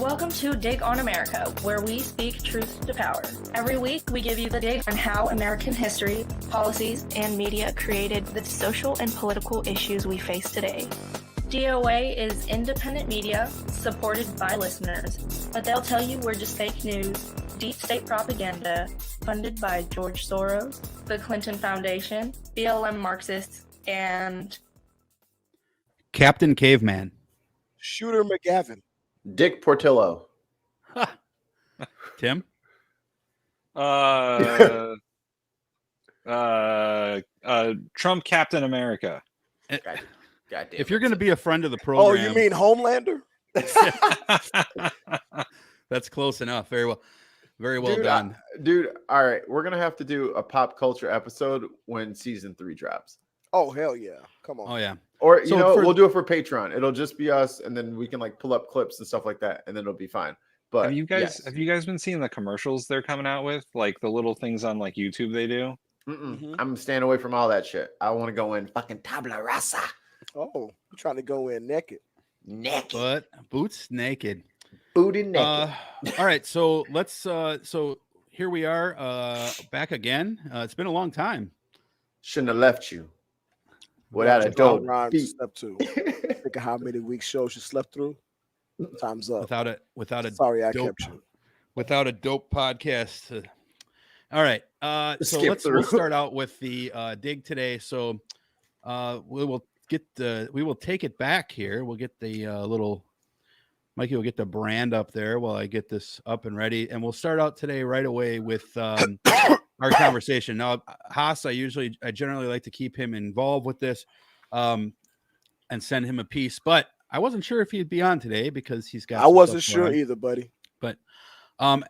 Welcome to Dig on America, where we speak truth to power. Every week, we give you the dig on how American history, policies, and media created the social and political issues we face today. DOA is independent media supported by listeners, but they'll tell you we're just fake news, deep state propaganda, funded by George Soros, the Clinton Foundation, BLM Marxists, and Captain Caveman. Shooter McGavin. Dick Portillo. Tim? Trump Captain America. God damn If you're going to be a friend of the Oh, program. you mean Homelander? That's close enough. Very well. Very well dude, done. Dude, all right. We're going to have to do a pop culture episode when season 3 drops. Oh, hell yeah. Come on. Oh, yeah. Or, So we'll do it for Patreon. It'll just be us, and then we can like pull up clips and stuff like that, and then it'll be fine. But have you guys been seeing the commercials they're coming out with? Like the little things on like YouTube they do? Mm-mm. I'm staying away from all that shit. I want to go in fucking tabla rasa. Oh, you're trying to go in naked. Naked. But boots naked. Booty naked. All right. So let's, so here we are back again. It's been a long time. Shouldn't have left you without a dope beat. Step 2. Think of how many weeks shows you slept through. Time's up. Without a Sorry, I dope, kept you. without a dope podcast. All right. So we'll start out with the dig today. So we will take it back here. We'll get the little Mikey will get the brand up there while I get this up and ready. And we'll start out today right away with our conversation. Now, Haas, I generally like to keep him involved with this and send him a piece, but I wasn't sure if he'd be on today because he's got. I wasn't sure either, buddy. But and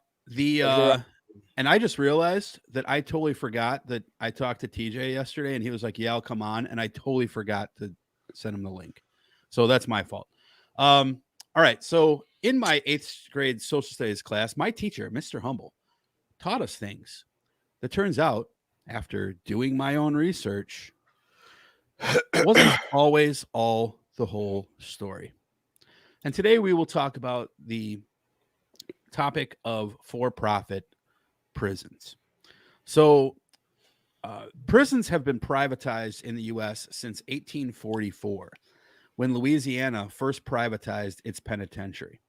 I just realized that I totally forgot that I talked to TJ yesterday, and he was like, "Yeah, I'll come on," and I totally forgot to send him the link. So that's my fault. All right. So in my 8th grade social studies class, my teacher, Mr. Humble, taught us things that turns out, after doing my own research, wasn't always all the whole story. And today we will talk about the topic of for-profit prisons. So prisons have been privatized in the U.S. since 1844, when Louisiana first privatized its penitentiary.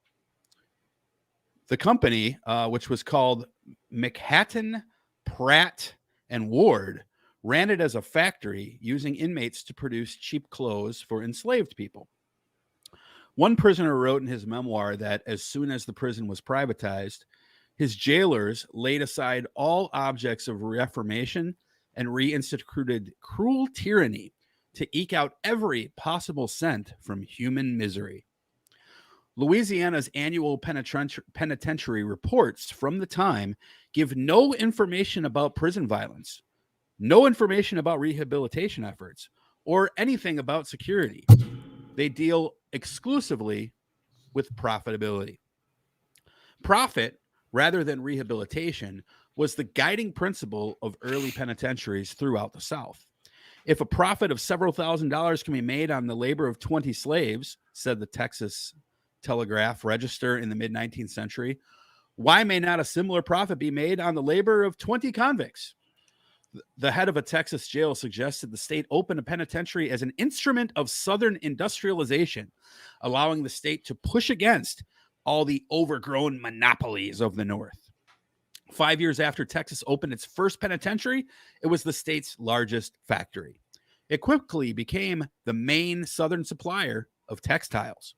The company, which was called McHatton, Pratt, and Ward, ran it as a factory using inmates to produce cheap clothes for enslaved people. One prisoner wrote in his memoir that as soon as the prison was privatized, his jailers laid aside all objects of reformation and reinstituted cruel tyranny to eke out every possible cent from human misery. Louisiana's annual penitentiary reports from the time give no information about prison violence, no information about rehabilitation efforts, or anything about security. They deal exclusively with profitability. Profit, rather than rehabilitation, was the guiding principle of early penitentiaries throughout the South. If a profit of several $1,000s can be made on the labor of 20 slaves, said the Texas Telegraph Register in the mid-19th century, why may not a similar profit be made on the labor of 20 convicts? The head of a Texas jail suggested the state open a penitentiary as an instrument of Southern industrialization, allowing the state to push against all the overgrown monopolies of the North. 5 years after Texas opened its first penitentiary, it was the state's largest factory. It quickly became the main Southern supplier of textiles.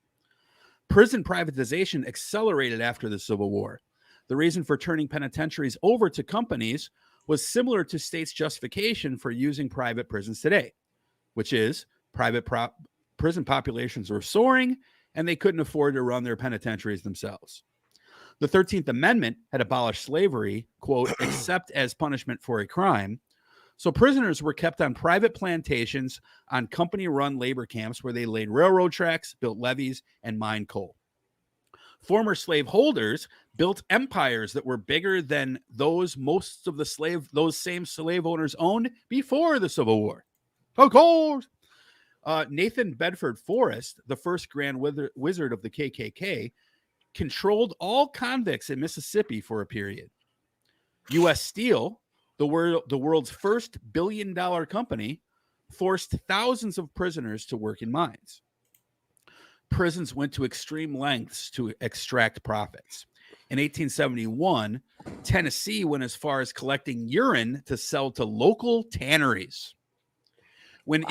Prison privatization accelerated after the Civil War. The reason for turning penitentiaries over to companies was similar to states' justification for using private prisons today, which is private prison populations were soaring and they couldn't afford to run their penitentiaries themselves. The 13th Amendment had abolished slavery, quote, except as punishment for a crime. So prisoners were kept on private plantations on company-run labor camps where they laid railroad tracks, built levees, and mined coal. Former slaveholders built empires that were bigger than those those same slave owners owned before the Civil War. Of course. Nathan Bedford Forrest, the first Grand Wizard of the KKK, controlled all convicts in Mississippi for a period. U.S. Steel, the world's first billion-dollar company, forced thousands of prisoners to work in mines. Prisons went to extreme lengths to extract profits. In 1871, Tennessee went as far as collecting urine to sell to local tanneries. When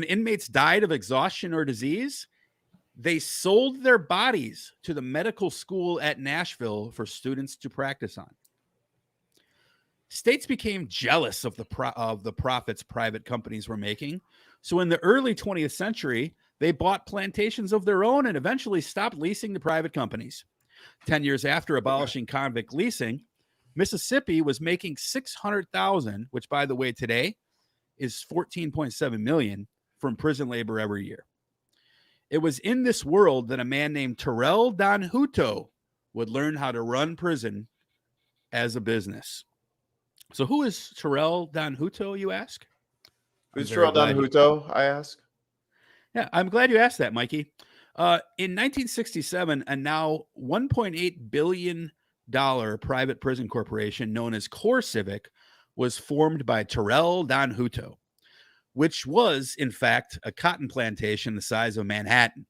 inmates died of exhaustion or disease, they sold their bodies to the medical school at Nashville for students to practice on. States became jealous of the profits private companies were making. So in the early 20th century, they bought plantations of their own and eventually stopped leasing to private companies. 10 years after abolishing convict leasing, Mississippi was making $600,000, which, by the way, today is $14.7 million from prison labor every year. It was in this world that a man named Terrell Don Hutto would learn how to run prison as a business. So who is Terrell Don Hutto, you ask? Who's Terrell Don Hutto, I ask? Yeah, I'm glad you asked that, Mikey. In 1967, a now $1.8 billion private prison corporation known as CoreCivic was formed by Terrell Don Hutto, which was, in fact, a cotton plantation the size of Manhattan.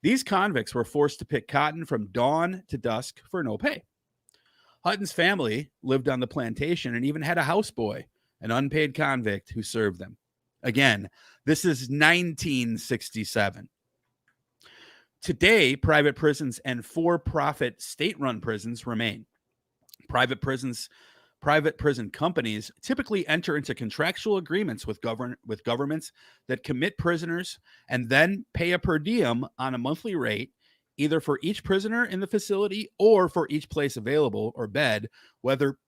These convicts were forced to pick cotton from dawn to dusk for no pay. Hutton's family lived on the plantation and even had a houseboy, an unpaid convict who served them. Again, this is 1967. Today, private prisons and for-profit state-run prisons remain. Private prison companies typically enter into contractual agreements with governments that commit prisoners and then pay a per diem on a monthly rate, either for each prisoner in the facility or for each place available or bed, whether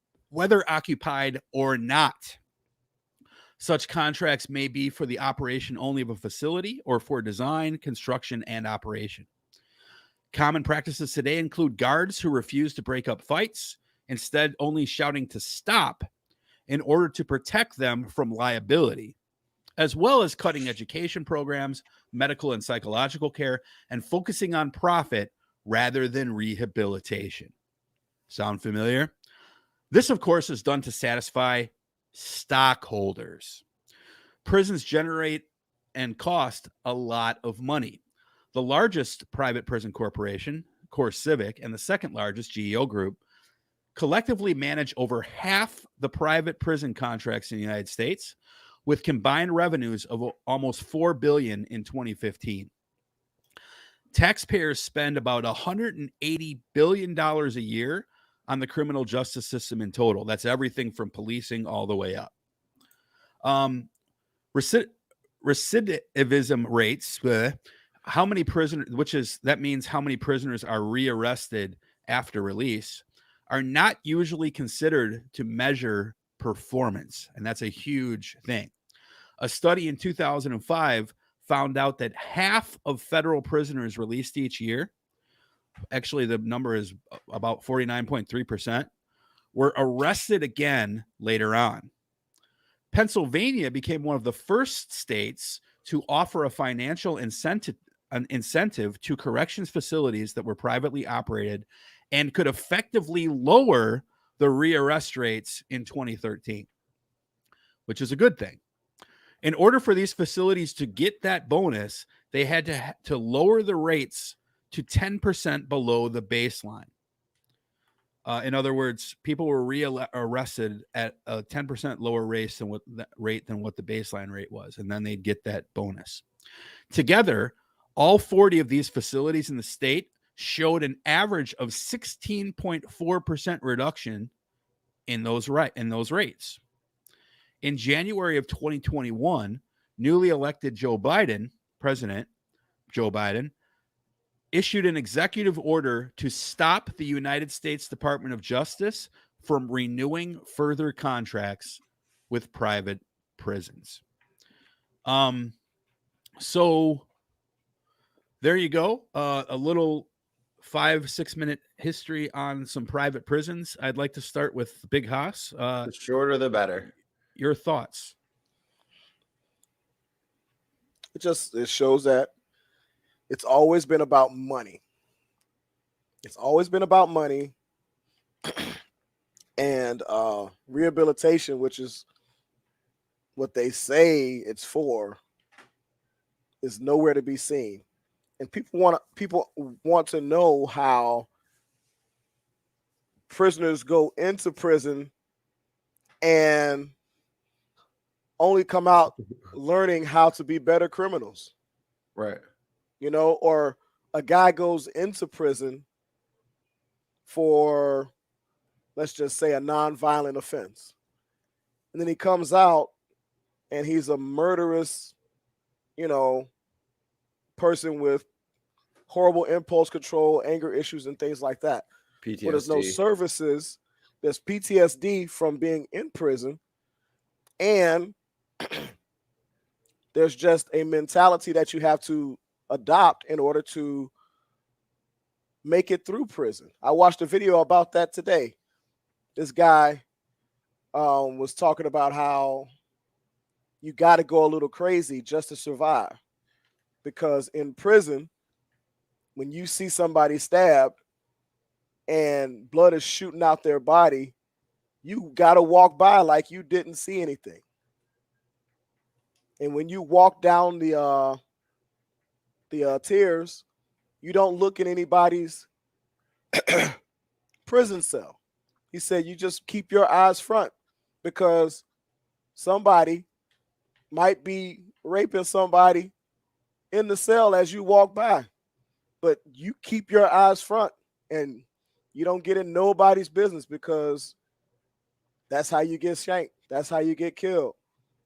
occupied or not. Such contracts may be for the operation only of a facility or for design, construction, and operation. Common practices today include guards who refuse to break up fights, instead only shouting to stop in order to protect them from liability, as well as cutting education programs, medical and psychological care, and focusing on profit rather than rehabilitation. Sound familiar? This, of course, is done to satisfy stockholders. Prisons generate and cost a lot of money. The largest private prison corporation, CoreCivic, and the second largest, GEO Group, collectively manage over half the private prison contracts in the United States, with combined revenues of almost $4 billion in 2015. Taxpayers spend about $180 billion a year on the criminal justice system in total. That's everything from policing all the way up. Recidivism rates, how many prisoners, that means how many prisoners are rearrested after release, are not usually considered to measure performance. And that's a huge thing. A study in 2005 found out that half of federal prisoners released each year, actually the number is about 49.3%, were arrested again later on. Pennsylvania became one of the first states to offer a financial incentive to corrections facilities that were privately operated and could effectively lower the rearrest rates in 2013, which is a good thing. In order for these facilities to get that bonus, they had to lower the rates to 10% below the baseline. In other words, people were rearrested at a 10% lower rate than what the baseline rate was, and then they'd get that bonus. Together, all 40 of these facilities in the state showed an average of 16.4% reduction in those rates. In January of 2021, newly elected President Joe Biden, issued an executive order to stop the United States Department of Justice from renewing further contracts with private prisons. So there you go. A little 5-6 minute history on some private prisons. I'd like to start with Big Haas. The shorter, the better. Your thoughts? It shows that It's always been about money. It's always been about money. And rehabilitation, which is what they say it's for, is nowhere to be seen. And people want to know how prisoners go into prison and only come out learning how to be better criminals. Right. You know, or a guy goes into prison for, let's just say, a nonviolent offense. And then he comes out and he's a murderous, you know, person with horrible impulse control, anger issues, and things like that. PTSD. Well, there's no services. There's PTSD from being in prison. And there's just a mentality that you have to adopt in order to make it through prison. I watched a video about that today. This guy was talking about how you got to go a little crazy just to survive. Because in prison, when you see somebody stabbed and blood is shooting out their body, you got to walk by like you didn't see anything. And when you walk down the tiers, you don't look in anybody's prison cell. He said you just keep your eyes front because somebody might be raping somebody in the cell as you walk by. But you keep your eyes front and you don't get in nobody's business because that's how you get shanked. That's how you get killed,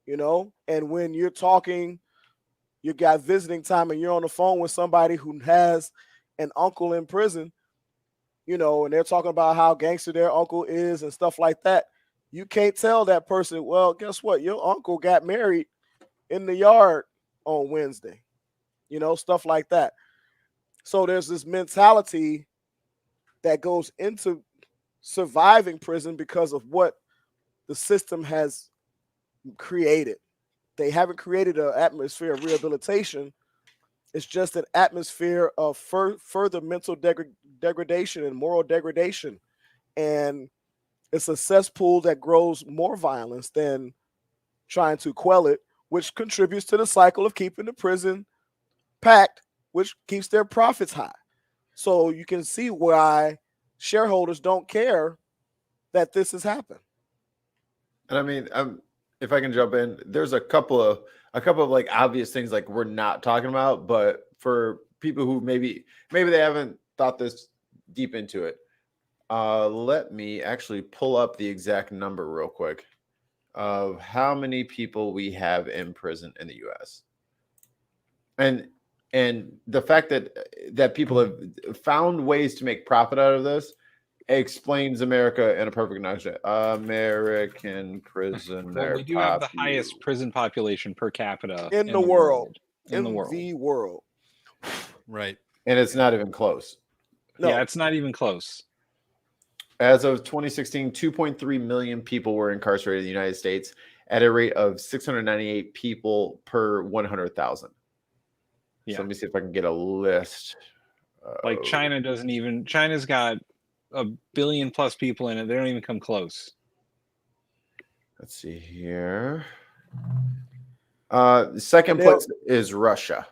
you know? And when you're talking, you got visiting time and you're on the phone with somebody who has an uncle in prison, you know, and they're talking about how gangster their uncle is and stuff like that. You can't tell that person, well, guess what? Your uncle got married in the yard on Wednesday, you know, stuff like that. So there's this mentality that goes into surviving prison because of what the system has created. They haven't created an atmosphere of rehabilitation. It's just an atmosphere of further mental degradation and moral degradation. And it's a cesspool that grows more violence than trying to quell it, which contributes to the cycle of keeping the prison packed, which keeps their profits high. So you can see why shareholders don't care that this has happened. And I mean, if I can jump in, there's a couple of like obvious things like we're not talking about, but for people who maybe they haven't thought this deep into it, let me actually pull up the exact number real quick of how many people we have in prison in the U.S. And the fact that people have found ways to make profit out of this explains America in a perfect nutshell. American prisoner. Well, we do have the highest prison population per capita in the world. In the world. Right. And it's not even close. No. Yeah, it's not even close. As of 2016, 2.3 million people were incarcerated in the United States at a rate of 698 people per 100,000. Yeah. So let me see if I can get a list. Like China's got 1 billion plus people in it. They don't even come close. Let's see here. Second place is Russia.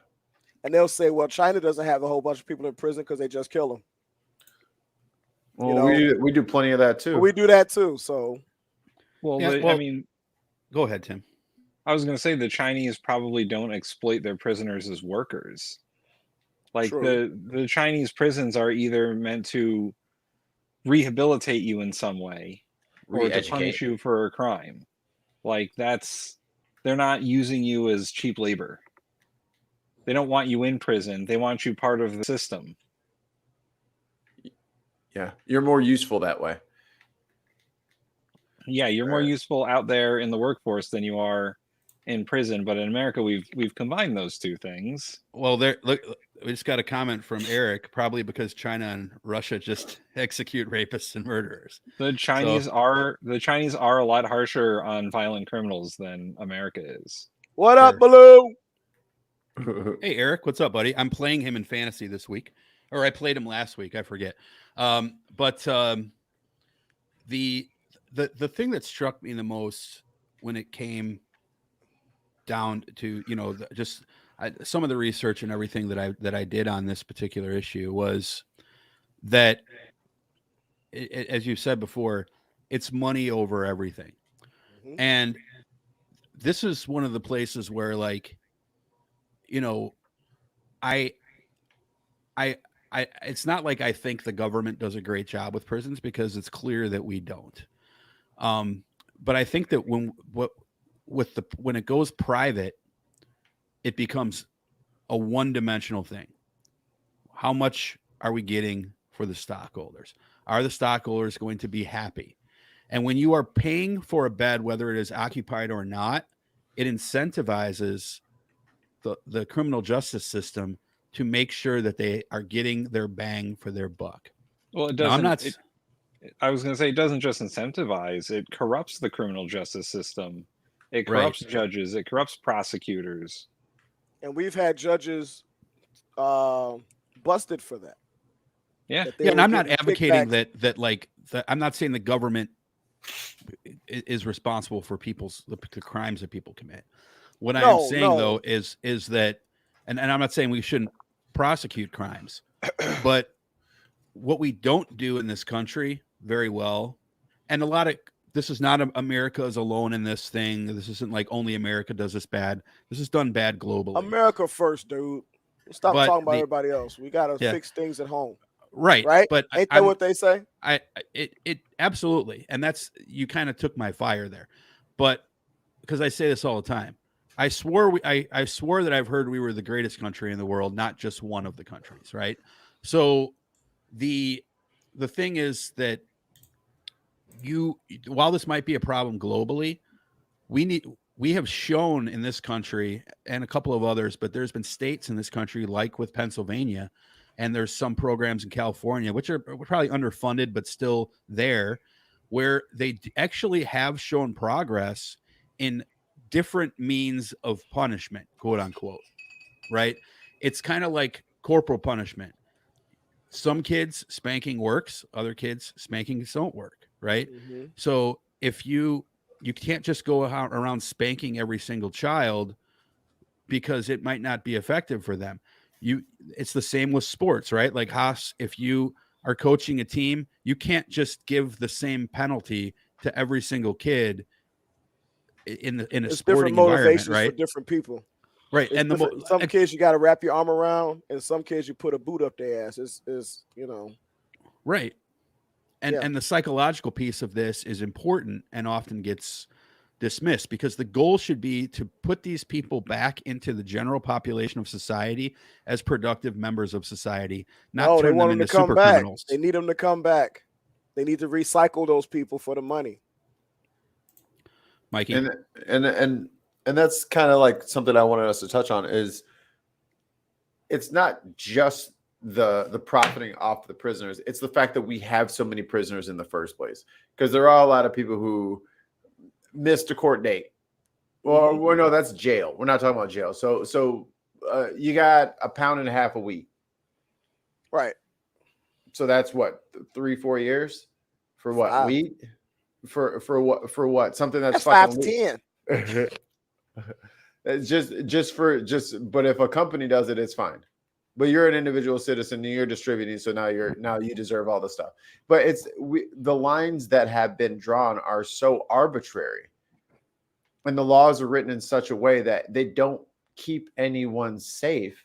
And they'll say, well, China doesn't have a whole bunch of people in prison because they just kill them. Well, you know, we do plenty of that too. We do that too. So, I mean, go ahead, Tim. I was going to say the Chinese probably don't exploit their prisoners as workers. Like the Chinese prisons are either meant to rehabilitate you in some way or to punish you for a crime. Like they're not using you as cheap labor. They don't want you in prison. They want you part of the system. Yeah, you're more useful that way. Yeah, you're more useful out there in the workforce than you are in prison. But in America, we've combined those two things. Well, we just got a comment from Eric, probably because China and Russia just execute rapists and murderers. The Chinese are a lot harsher on violent criminals than America is. What up, Baloo? Hey, Eric, what's up, buddy? I'm playing him in fantasy this week, or I played him last week. I forget. The thing that struck me the most when it came down to some of the research and everything that I did on this particular issue was that, as you said before, it's money over everything, and this is one of the places where, like, I it's not like I think the government does a great job with prisons, because it's clear that we don't. But I think that when it goes private, it becomes a one-dimensional thing. How much are we getting for the stockholders? Are the stockholders going to be happy? And when you are paying for a bed, whether it is occupied or not, it incentivizes the criminal justice system to make sure that they are getting their bang for their buck. Well, it doesn't. I was going to say, it doesn't just incentivize; it corrupts the criminal justice system. It corrupts judges. It corrupts prosecutors. And we've had judges busted for that. Yeah, and I'm not advocating that. I'm not saying the government is responsible for the crimes that people commit. What I am saying, though, is that, and I'm not saying we shouldn't prosecute crimes, but what we don't do in this country very well, and this is not America is alone in this thing. This isn't like only America does this bad. This is done bad globally. America first, dude. Stop talking about everybody else. We got to fix things at home. Right. But ain't that what they say? It absolutely. And you kind of took my fire there, but because I say this all the time, I swore that I've heard we were the greatest country in the world, not just one of the countries. Right. So the thing is that while this might be a problem globally, we have shown in this country and a couple of others, but there's been states in this country, like with Pennsylvania, and there's some programs in California, which are probably underfunded, but still there, where they actually have shown progress in different means of punishment, quote unquote, right? It's kind of like corporal punishment. Some kids spanking works, other kids spanking don't work, right? Mm-hmm. So if you can't just go around spanking every single child because it might not be effective for them. It's the same with sports, right? Like, Haas, if you are coaching a team, you can't just give the same penalty to every single kid in a sporting environment, right? For different people, right? It's and some kids you got to wrap your arm around, and some kids you put a boot up their ass. Is right. And the psychological piece of this is important and often gets dismissed, because the goal should be to put these people back into the general population of society as productive members of society, not turn them into super criminals. They need them to come back. They need to recycle those people for the money. Mikey. And that's kind of like something I wanted us to touch on is it's not just the profiting off the prisoners. It's the fact that we have so many prisoners in the first place, because there are a lot of people who missed a court date. Well, no, that's jail. We're not talking about jail. So you got £1.50 pound a week. Right. So that's what, 3-4 years for what? 5. Weed? For what? Something that's 5 to 10. But if a company does it, it's fine. But you're an individual citizen and you're distributing, so now you deserve all the stuff. But the lines that have been drawn are so arbitrary, and the laws are written in such a way that they don't keep anyone safe.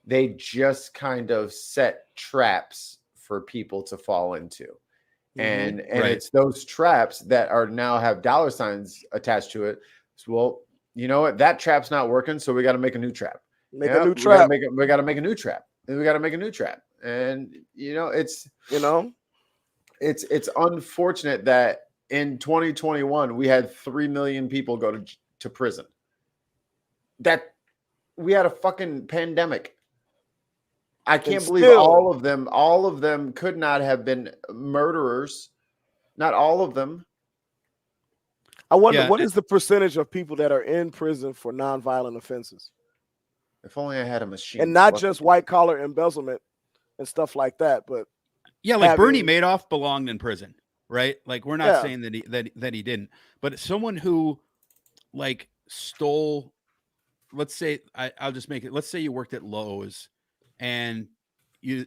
They just kind of set traps for people to fall into. And right. It's those traps that are now have dollar signs attached to it. So, well, you know what? That trap's not working, so we got to make a new trap. We got to make a new trap. And we got to make a new trap. And it's unfortunate that in 2021 we had 3 million people go to prison. That we had a fucking pandemic. I can't believe all of them could not have been murderers. Not all of them. I wonder what is the percentage of people that are in prison for nonviolent offenses? If only I had a machine. And not just white collar embezzlement and stuff like that, but yeah, like Bernie having- Madoff belonged in prison, right? Like we're not saying that he didn't, but someone who like stole, let's say I'll just make it. Let's say you worked at Lowe's, and you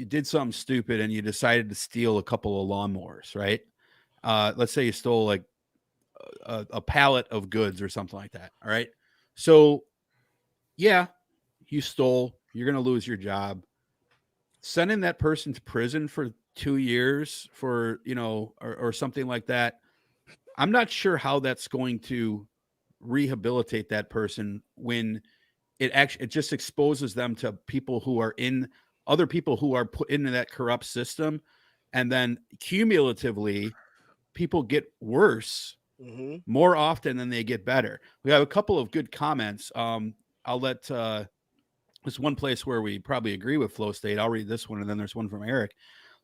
did something stupid, and you decided to steal a couple of lawnmowers, right? Let's say you stole like a pallet of goods or something like that. All right, so yeah, you stole. You're gonna lose your job. Sending that person to prison for 2 years for, you know, or something like that, I'm not sure how that's going to rehabilitate that person when it just exposes them to people who are in other people who are put into that corrupt system, and then cumulatively people get worse more often than they get better. We have a couple of good comments. I'll let there's one place where we probably agree with Flow State. I'll read this one, and then there's one from Eric.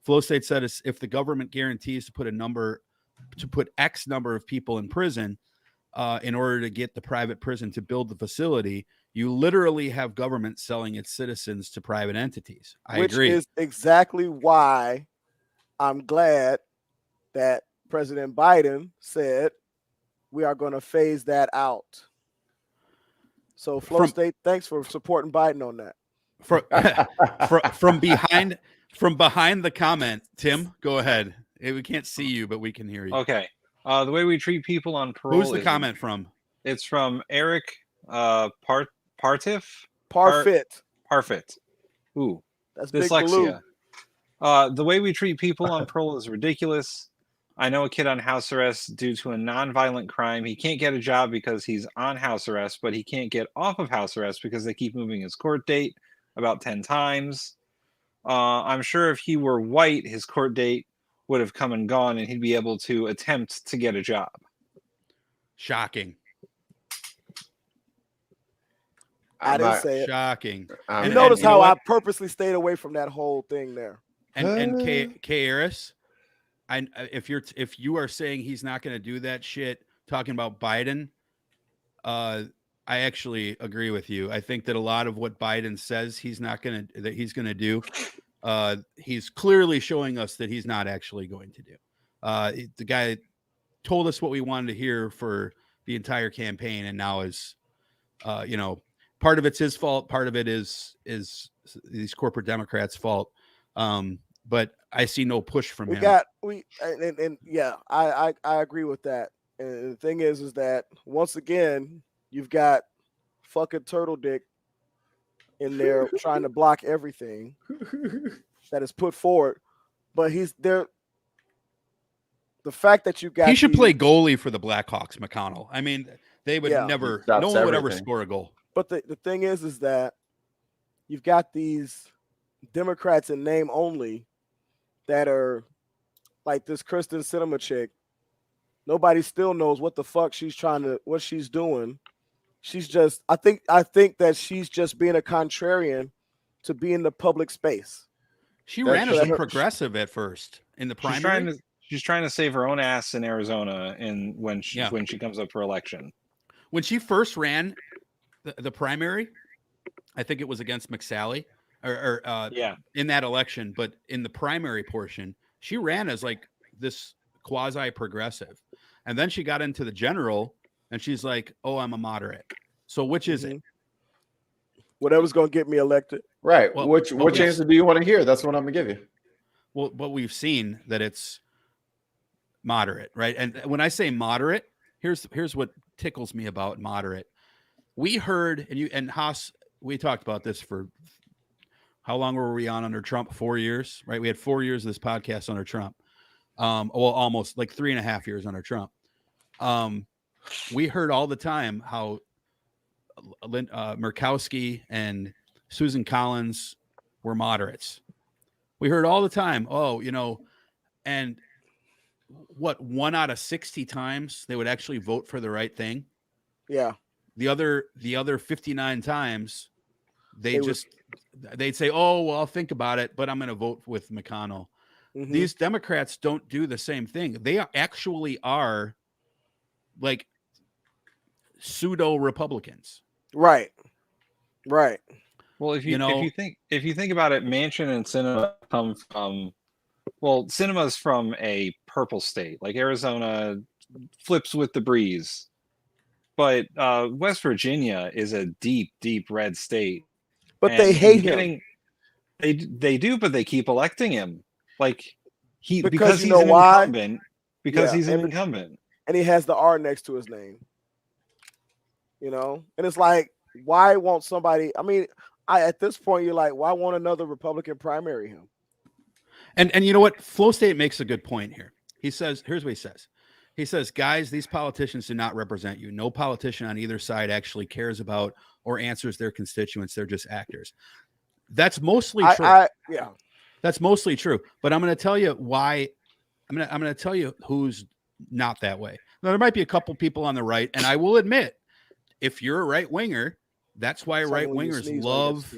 Flow State said, if the government guarantees to put X number of people in prison in order to get the private prison to build the facility, you literally have government selling its citizens to private entities. I agree. Which is exactly why I'm glad that President Biden said we are going to phase that out. So Flow State, thanks for supporting Biden on that. From behind the comment, Tim, go ahead. We can't see you, but we can hear you. Okay. The way we treat people on parole. Who's the comment from? It's from Eric Parfit. Ooh, that's dyslexia. The way we treat people on parole is ridiculous. I know a kid on house arrest due to a non-violent crime. He can't get a job because he's on house arrest, but he can't get off of house arrest because they keep moving his court date about 10 times. I'm sure if he were white, his court date would have come and gone, and he'd be able to attempt to get a job. Shocking. I didn't say it. Shocking. You notice how I purposely stayed away from that whole thing there. And K. Harris, if you are saying he's not going to do that shit, talking about Biden, I actually agree with you. I think that a lot of what Biden says he's going to do, he's clearly showing us that he's not actually going to do. The guy told us what we wanted to hear for the entire campaign, and now is, part of it's his fault. Part of it is these corporate Democrats' fault. But I see no push from him. I agree with that. And the thing is that once again, you've got fucking Turtle Dick in there trying to block everything that is put forward. But he's there. The fact that you got he should play goalie for the Blackhawks, McConnell. I mean, they would never, no one would ever score a goal. But the thing is that you've got these Democrats in name only that are like this Kristen Sinema chick. Nobody still knows what the fuck what she's doing. She's just, I think that she's just being a contrarian to be in the public space. She ran as a progressive at first in the primary. She's trying to save her own ass in Arizona when she comes up for election. When she first ran the primary, I think it was against McSally in that election, but in the primary portion, she ran as like this quasi progressive. And then she got into the general and she's like, "Oh, I'm a moderate." So which is it? Whatever's going to get me elected. Right. Well, which answer do you want to hear? That's what I'm going to give you. Well, but we've seen that it's moderate, right? And when I say moderate, here's what tickles me about moderate. We heard, and Haas, we talked about this for how long were we on under Trump? 4 years, right? We had 4 years of this podcast under Trump. Almost like 3.5 years under Trump. We heard all the time how Murkowski and Susan Collins were moderates. We heard all the time, and what, 1 out of 60 times they would actually vote for the right thing. Yeah. The other 59 times they'd say, "Oh, well, I'll think about it, but I'm going to vote with McConnell." Mm-hmm. These Democrats don't do the same thing. They actually are like pseudo Republicans. Right. Right. Well, if You know- if you think about it, Manchin and Cinema come from, well, Cinema's from a purple state, like Arizona flips with the breeze, but West Virginia is a deep, deep red state. But And they hate him. They do, but they keep electing him, like Because you he's know an why? incumbent. Because Yeah, he's an incumbent. and he has the R next to his name. You know, and it's like, why won't somebody? I mean, at this point, you're like, why won't another Republican primary him? And you know what? Flow State makes a good point here. He says, here's what he says. He says, guys, these politicians do not represent you. No politician on either side actually cares about or answers their constituents. They're just actors. That's mostly true. Yeah. That's mostly true. But I'm going to tell you why. I'm going to tell you who's not that way. Now, there might be a couple people on the right, and I will admit, if you're a right winger, that's why right wingers love.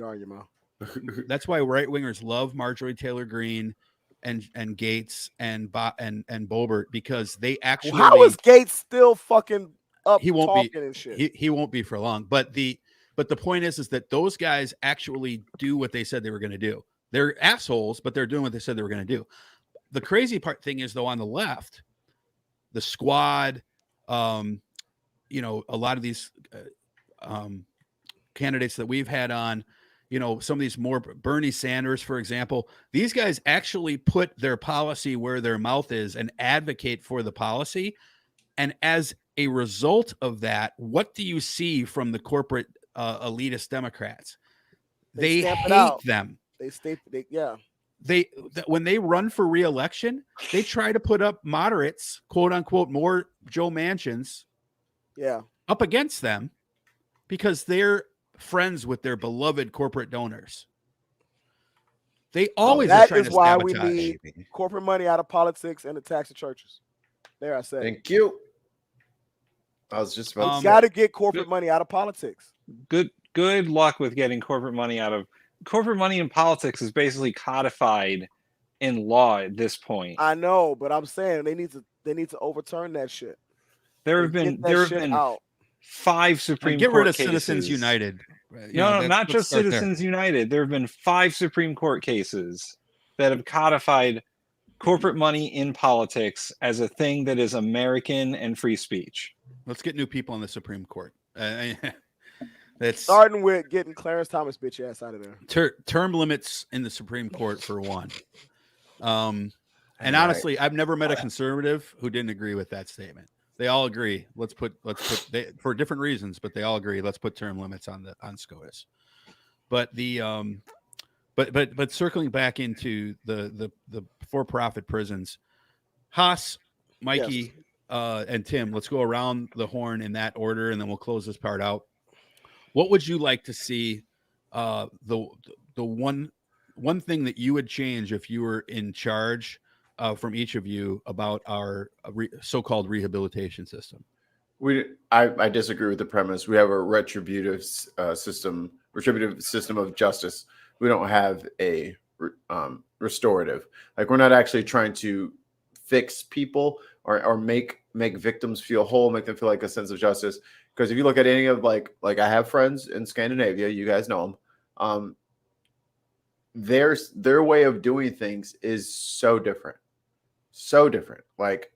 That's why right wingers love Marjorie Taylor Greene and Gates and Boebert, because they actually. Well, how is Gates still fucking up? He won't talking be. And shit? He won't be for long. But the point is that those guys actually do what they said they were going to do. They're assholes, but they're doing what they said they were going to do. The crazy thing is, though, on the left, the Squad, you know, a lot of these candidates that we've had on, you know, some of these more, Bernie Sanders, for example, these guys actually put their policy where their mouth is and advocate for the policy. And as a result of that, what do you see from the corporate elitist Democrats? They hate them. When they run for re-election, they try to put up moderates, quote unquote, more Joe Manchins, up against them, because they're friends with their beloved corporate donors. They always are trying to sabotage. That is why we need corporate money out of politics and the tax of churches. There, I said. Thank you. I was just about to say. Got to get corporate money out of politics. Good luck with getting corporate money out of. Corporate money in politics is basically codified in law at this point. I know, but I'm saying they need to overturn that shit. There have been 5 Supreme Get Court rid of cases. Citizens United. No, not just Citizens United. There have been 5 Supreme Court cases that have codified corporate money in politics as a thing that is American and free speech. Let's get new people on the Supreme Court. That's starting with getting Clarence Thomas bitch ass out of there. Term limits in the Supreme Court for one. And honestly, I've never met a conservative who didn't agree with that statement. They all agree. Let's put for different reasons, but they all agree. Let's put term limits on SCOTUS. But the but circling back into the for-profit prisons, Haas, Mikey, and Tim, let's go around the horn in that order, and then we'll close this part out. What would you like to see? The one thing that you would change if you were in charge from each of you about our so-called rehabilitation system? I disagree with the premise. We have a retributive system of justice. We don't have a restorative. Like, we're not actually trying to fix people or make victims feel whole, make them feel like a sense of justice. Because if you look at any of like I have friends in Scandinavia, you guys know them. Their way of doing things is so different. So different. Like,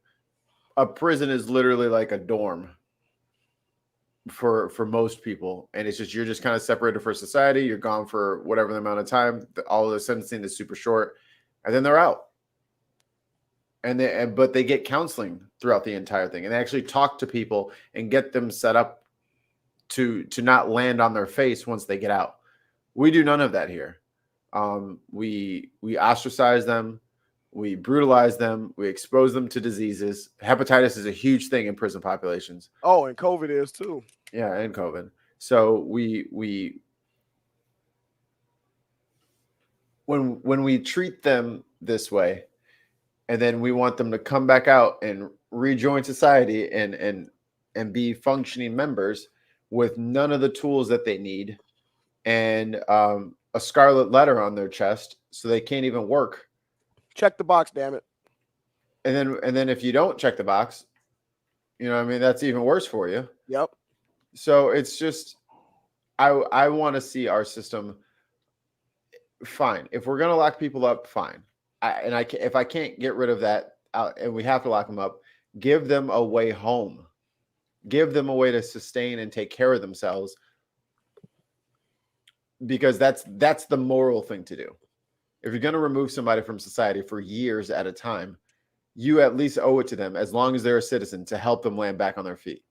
a prison is literally like a dorm for most people, and it's just, you're just kind of separated for society. You're gone for whatever the amount of time. All of the sentencing is super short, and then they're out. But they get counseling throughout the entire thing, and they actually talk to people and get them set up to not land on their face once they get out. We do none of that here. We ostracize them, we brutalize them, we expose them to diseases. Hepatitis is a huge thing in prison populations. Oh, and COVID is too. Yeah, and COVID. So when we treat them this way, and then we want them to come back out and rejoin society and be functioning members with none of the tools that they need, and a scarlet letter on their chest so they can't even work. Check the box, damn it. And then if you don't check the box, you know what I mean, that's even worse for you. Yep. So it's just, I want to see our system. Fine, if we're gonna lock people up, fine. If I can't get rid of that, and we have to lock them up, give them a way home. Give them a way to sustain and take care of themselves, because that's the moral thing to do. If you're going to remove somebody from society for years at a time, you at least owe it to them, as long as they're a citizen, to help them land back on their feet.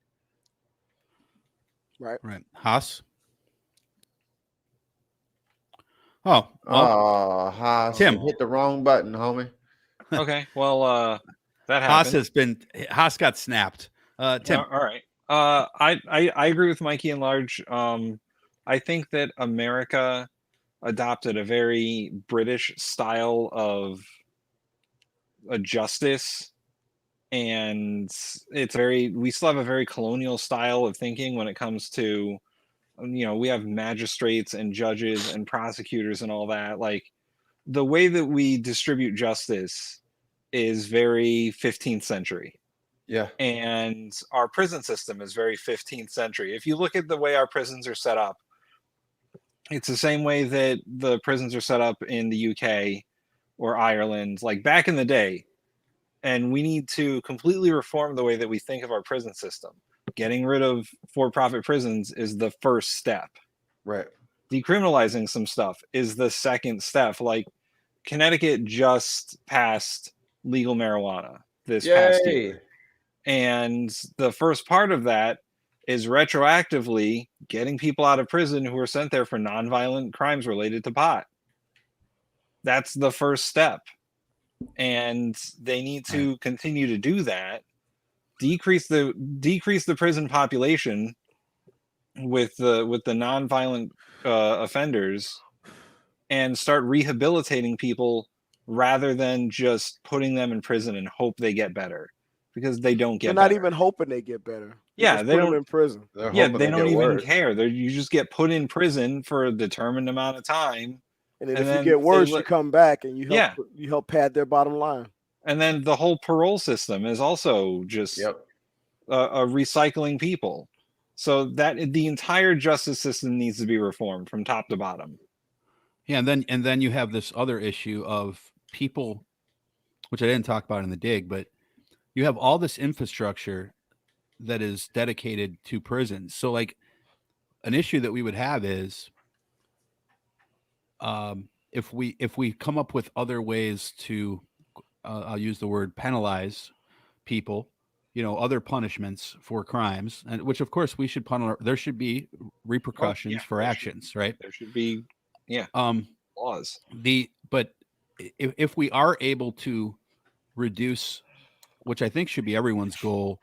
Right. Haas. Oh, well, Haas, Tim hit the wrong button, homie. Okay, well, that happened. Haas got snapped. Tim. All right. I agree with Mikey in large. I think that America adopted a very British style of justice, and we still have a very colonial style of thinking when it comes to, we have magistrates and judges and prosecutors and all that. Like, the way that we distribute justice is very 15th century. Yeah. And our prison system is very 15th century. If you look at the way our prisons are set up, it's the same way that the prisons are set up in the UK or Ireland, like back in the day. And we need to completely reform the way that we think of our prison system. Getting rid of for-profit prisons is the first step. Right. Decriminalizing some stuff is the second step. Like, Connecticut just passed legal marijuana this past year. And the first part of that is retroactively getting people out of prison who were sent there for nonviolent crimes related to pot. That's the first step. And they need to continue to do that. Decrease the prison population with the nonviolent offenders, and start rehabilitating people rather than just putting them in prison and hope they get better, because they don't get They're not better. even hoping they get better. Yeah, they put don't them in prison. Yeah, they don't even care. You just get put in prison for a determined amount of time. And then if you get worse, you come back and you help pad their bottom line. And then the whole parole system is also just recycling people. So that the entire justice system needs to be reformed from top to bottom. Yeah, and then you have this other issue of people, which I didn't talk about in the dig, but you have all this infrastructure that is dedicated to prisons. So, like, an issue that we would have is if we come up with other ways to, I'll use the word penalize people, other punishments for crimes, and which of course we should there should be repercussions for actions, right? There should be, laws. But if we are able to reduce, which I think should be everyone's goal,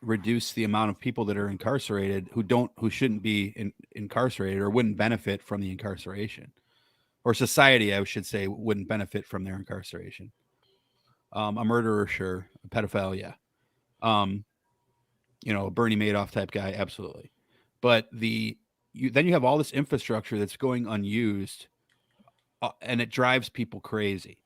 reduce the amount of people that are incarcerated who shouldn't be incarcerated or wouldn't benefit from the incarceration, or society, I should say, wouldn't benefit from their incarceration. A murderer, sure. A pedophile, yeah. A Bernie Madoff type guy, absolutely. But then you have all this infrastructure that's going unused, and it drives people crazy.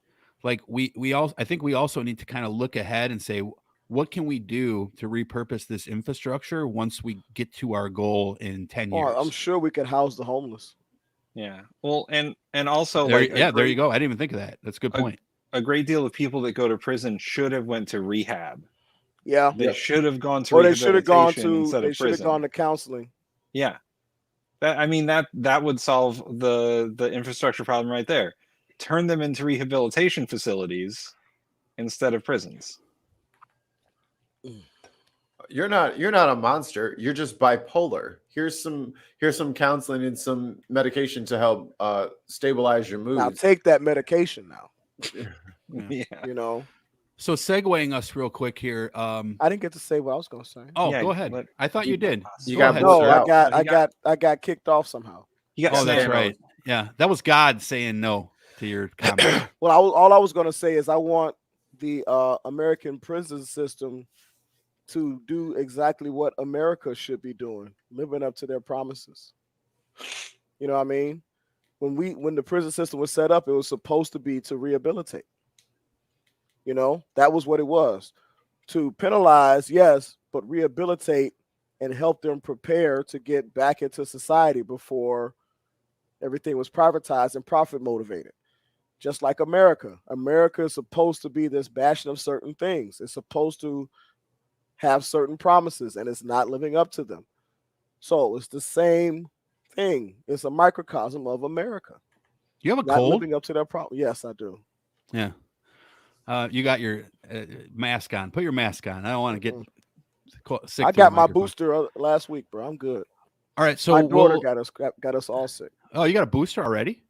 Like I think we also need to kind of look ahead and say, what can we do to repurpose this infrastructure once we get to our goal in 10 years? I'm sure we could house the homeless. Yeah. Well, and also there you go. I didn't even think of that. That's a good point. A great deal of people that go to prison should have went to rehab. Yeah. They should have gone to rehabilitation. They should have gone to counseling. Yeah. That would solve the infrastructure problem right there. Turn them into rehabilitation facilities instead of prisons. You're not a monster. You're just bipolar. Here's some counseling and some medication to help stabilize your mood. Now take that medication now. Yeah. So segueing us real quick here. I didn't get to say what I was going to say. Oh, go ahead. I thought you did. I got kicked off somehow. That's right. Yeah, that was God saying no to your comment. Well, all I was going to say is I want the American prison system to do exactly what America should be doing, living up to their promises. You know what I mean? When the prison system was set up, it was supposed to be to rehabilitate. That was what it was. To penalize, yes, but rehabilitate and help them prepare to get back into society before everything was privatized and profit motivated. Just like America. America is supposed to be this bastion of certain things. It's supposed to have certain promises, and it's not living up to them. So it's the same thing. It's a microcosm of America. You have a Not cold? living up to their problem. Yes, I do. Yeah. You got your mask on. Put your mask on. I don't want to get sick. I got my booster last week, bro. I'm good. All right. So my daughter got us all sick. Oh, you got a booster already?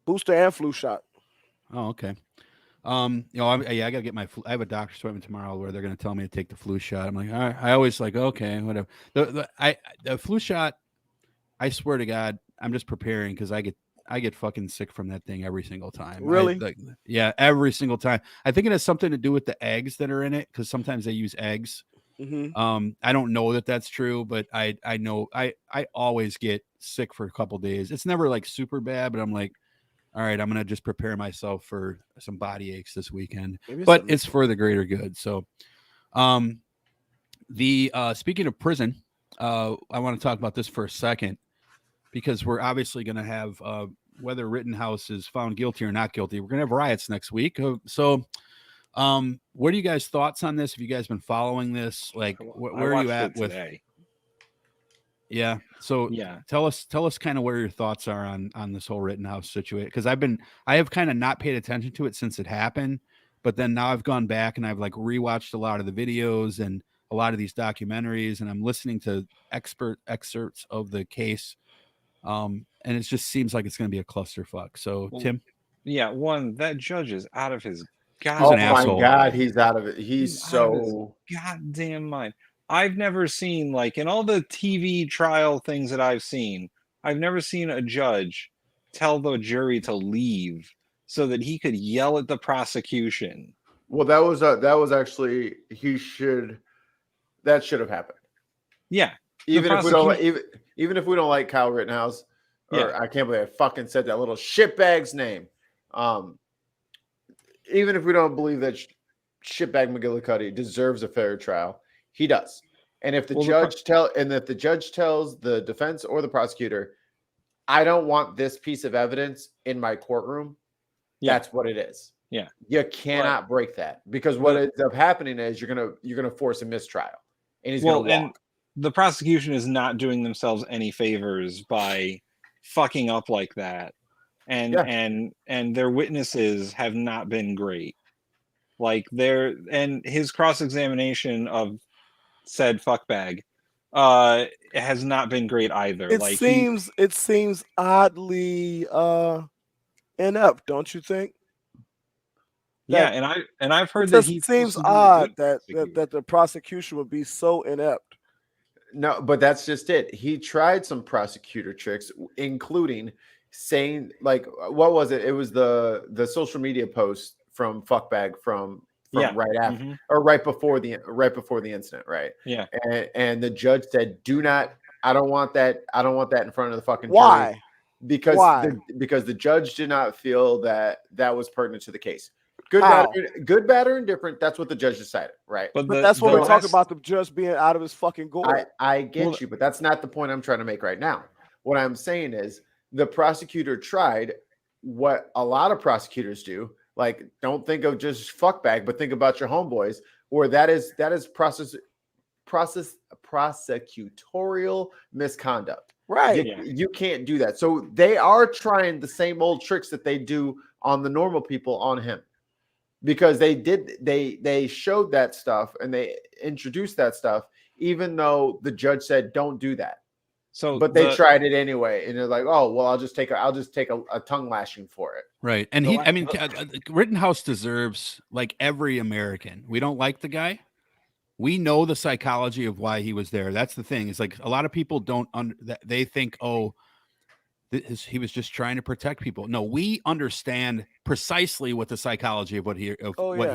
Booster and flu shot. Oh, okay. I gotta get my flu. I have a doctor's appointment tomorrow where they're gonna tell me to take the flu shot. I'm like, all right. I always like, okay, whatever. The flu shot, I swear to God, I'm just preparing because I get fucking sick from that thing every single time. Really? Yeah, every single time. I think it has something to do with the eggs that are in it because sometimes they use eggs. Mm-hmm. I don't know that that's true, but I know I always get sick for a couple of days. It's never like super bad, but I'm like, all right, I'm gonna just prepare myself for some body aches this weekend. But it's for the greater good. So, speaking of prison, I want to talk about this for a second because we're obviously going to have whether Rittenhouse is found guilty or not guilty. We're going to have riots next week. So, what are you guys' thoughts on this? Have you guys been following this? Like, where are you at with today? Yeah. So yeah, tell us kind of where your thoughts are on this whole Rittenhouse situation. Because I have kind of not paid attention to it since it happened, but then now I've gone back and I've like rewatched a lot of the videos and a lot of these documentaries, and I'm listening to expert excerpts of the case. And it just seems like it's going to be a clusterfuck. So Tim, yeah, that judge is out of his asshole. God, he's out of it. He's so out of his goddamn mind. I've never seen, like, in all the TV trial things that I've seen, I've never seen a judge tell the jury to leave so that he could yell at the prosecution. Well, that was actually that should have happened. Yeah. Even if we don't like Kyle Rittenhouse, or I can't believe I fucking said that little shitbag's name. Even if we don't believe that shitbag McGillicuddy deserves a fair trial, he does. And if the judge tells the defense or the prosecutor, I don't want this piece of evidence in my courtroom, that's what it is. Yeah. You cannot break that, because what ends up happening is you're gonna force a mistrial, and he's gonna walk. And the prosecution is not doing themselves any favors by fucking up like that. And their witnesses have not been great. Like his cross-examination of said fuckbag has not been great either. It seems oddly inept, don't you think? And I've heard that he seems odd that the prosecution would be so inept. No, but that's just it. He tried some prosecutor tricks, including saying, like, what was it? It was the social media post from fuckbag from right after or right before the incident, right? Yeah. And the judge said, I don't want that in front of the fucking Why? jury. Because the judge did not feel that was pertinent to the case. Good, bad, or indifferent. That's what the judge decided, right? But that's what we're talking about, the judge being out of his fucking gourd. I get you, but that's not the point I'm trying to make right now. What I'm saying is the prosecutor tried what a lot of prosecutors do. Like, don't think of just fuckbag, but think about your homeboys, where that is prosecutorial misconduct. Right. You can't do that. So they are trying the same old tricks that they do on the normal people on him, because they showed that stuff and they introduced that stuff, even though the judge said don't do that. So, but they tried it anyway, and they're like, "Oh, well, I'll just take a tongue lashing for it." Right, and Rittenhouse deserves, like, every American. We don't like the guy. We know the psychology of why he was there. That's the thing. It's like a lot of people don't. They think, oh, he was just trying to protect people. No, we understand precisely what the psychology of what he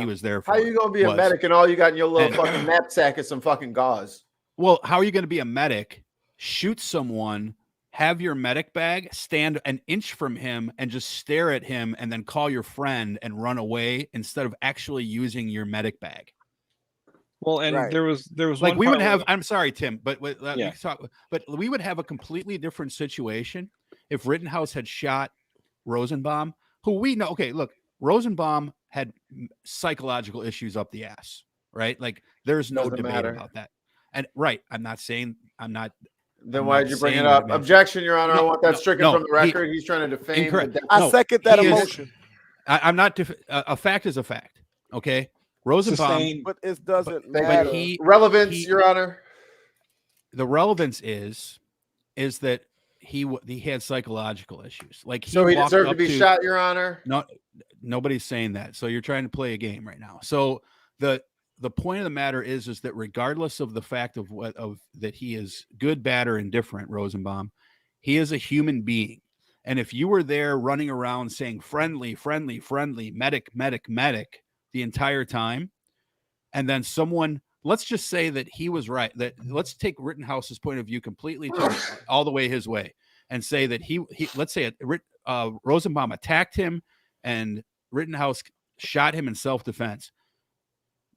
was there for. How are you going to be a medic and all you got in your little fucking knapsack is some fucking gauze? Well, how are you going to be a medic? Shoot someone, have your medic bag, stand an inch from him and just stare at him, and then call your friend and run away instead of actually using your medic bag. Well, and Right. there was Like one we would part have. where- I'm sorry, Tim, but Yeah. but we would have a completely different situation if Rittenhouse had shot Rosenbaum, who we know. Okay, look, Rosenbaum had psychological issues up the ass, right? Like there's no Doesn't debate matter. about that. And right, I'm not. Then I'm why not did you bring saying it that up? it matters. Objection, Your Honor. I No, want that no, stricken no, from the he- record. He's trying to defame Incorrect. the death. I No, second that he is- emotion, I'm not. A fact is a fact. Okay, Rosenbaum. sustained. but it doesn't Thank matter. you. Relevance, Your Honor. The relevance is that he had psychological issues. Like So he walked deserved to up be shot, Your Honor. No, nobody's saying that. So you're trying to play a game right now. So the point of the matter is that regardless of the fact of that he is good, bad, or indifferent, Rosenbaum, he is a human being. And if you were there running around saying friendly, friendly, friendly, medic, medic, medic the entire time, and then someone, let's just say that he was right. That let's take Rittenhouse's point of view completely all the way his way, and say that he let's say Rosenbaum attacked him and Rittenhouse shot him in self-defense.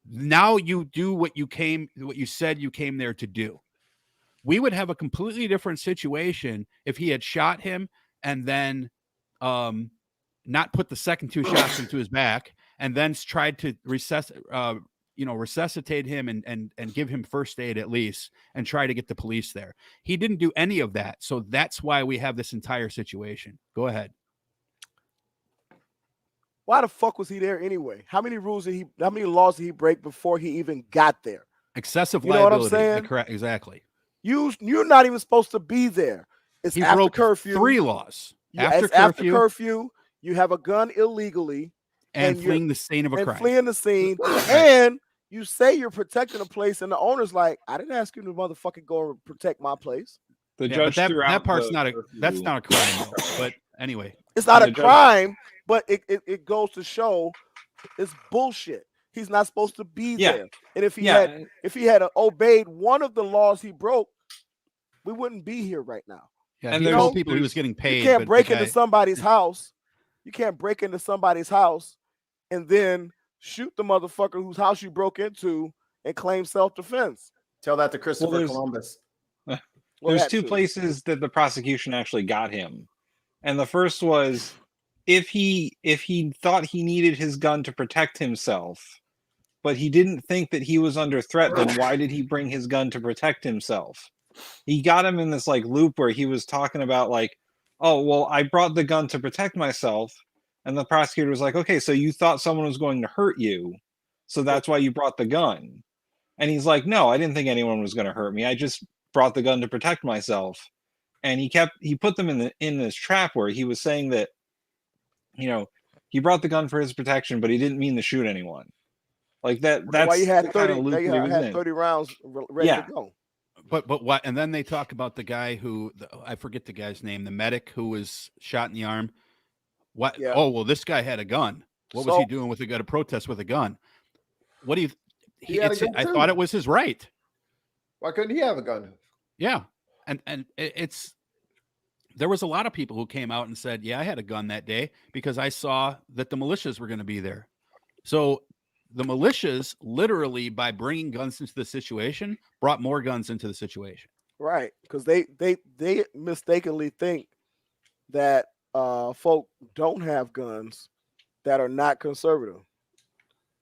Now you do what you said you came there to do. We would have a completely different situation if he had shot him and then not put the second two shots into his back and then tried to resuscitate him and give him first aid at least and try to get the police there. He didn't do any of that. So that's why we have this entire situation. Go ahead. Why the fuck was he there anyway? How many laws did he break before he even got there? Excessive You know what I'm liability. saying? Correct. Exactly. You're not even supposed to be there. It's He after broke curfew. 3 laws. It's after curfew. You have a gun illegally and fleeing the scene of a crime. Fleeing the scene, and you say you're protecting a place, and the owner's like, "I didn't ask you to motherfucking go and protect my place." The Yeah, judge but threw that out part's the not curfew. that's not a crime though. But anyway, It's not And a the judge- crime, but it goes to show it's bullshit. He's not supposed to be Yeah. there. And if he Yeah, had obeyed one of the laws he broke, we wouldn't be here right now. yeah, And he there's- told people he was getting paid. You can't but break the into guy- somebody's house. You can't break into somebody's house and then shoot the motherfucker whose house you broke into and claim self-defense. Tell that to Christopher there's- Columbus. Well, There's that two too. places that the prosecution actually got him. And the first was if he thought he needed his gun to protect himself, but he didn't think that he was under threat, then why did he bring his gun to protect himself? He got him in this like loop where he was talking about like, oh, well, I brought the gun to protect myself. And the prosecutor was like, okay, so you thought someone was going to hurt you. So that's why you brought the gun. And he's like, no, I didn't think anyone was going to hurt me. I just brought the gun to protect myself. And he put them in this trap where he was saying that, he brought the gun for his protection, but he didn't mean to shoot anyone. Like that. That's why you had the kind 30. of loop They that he was had in. 30 rounds ready Yeah. to go. But what? And then they talk about the guy I forget the guy's name, the medic who was shot in the arm. What? Yeah. Oh well, this guy had a gun. What was So- he doing with a gun? A protest with a gun? What do you? He had a gun I too. thought it was his right. Why couldn't he have a gun? Yeah, and there was a lot of people who came out and said, "Yeah, I had a gun that day because I saw that the militias were going to be there." So the militias, literally, by bringing guns into the situation, brought more guns into the situation. Right, because they mistakenly think that folk don't have guns that are not conservative.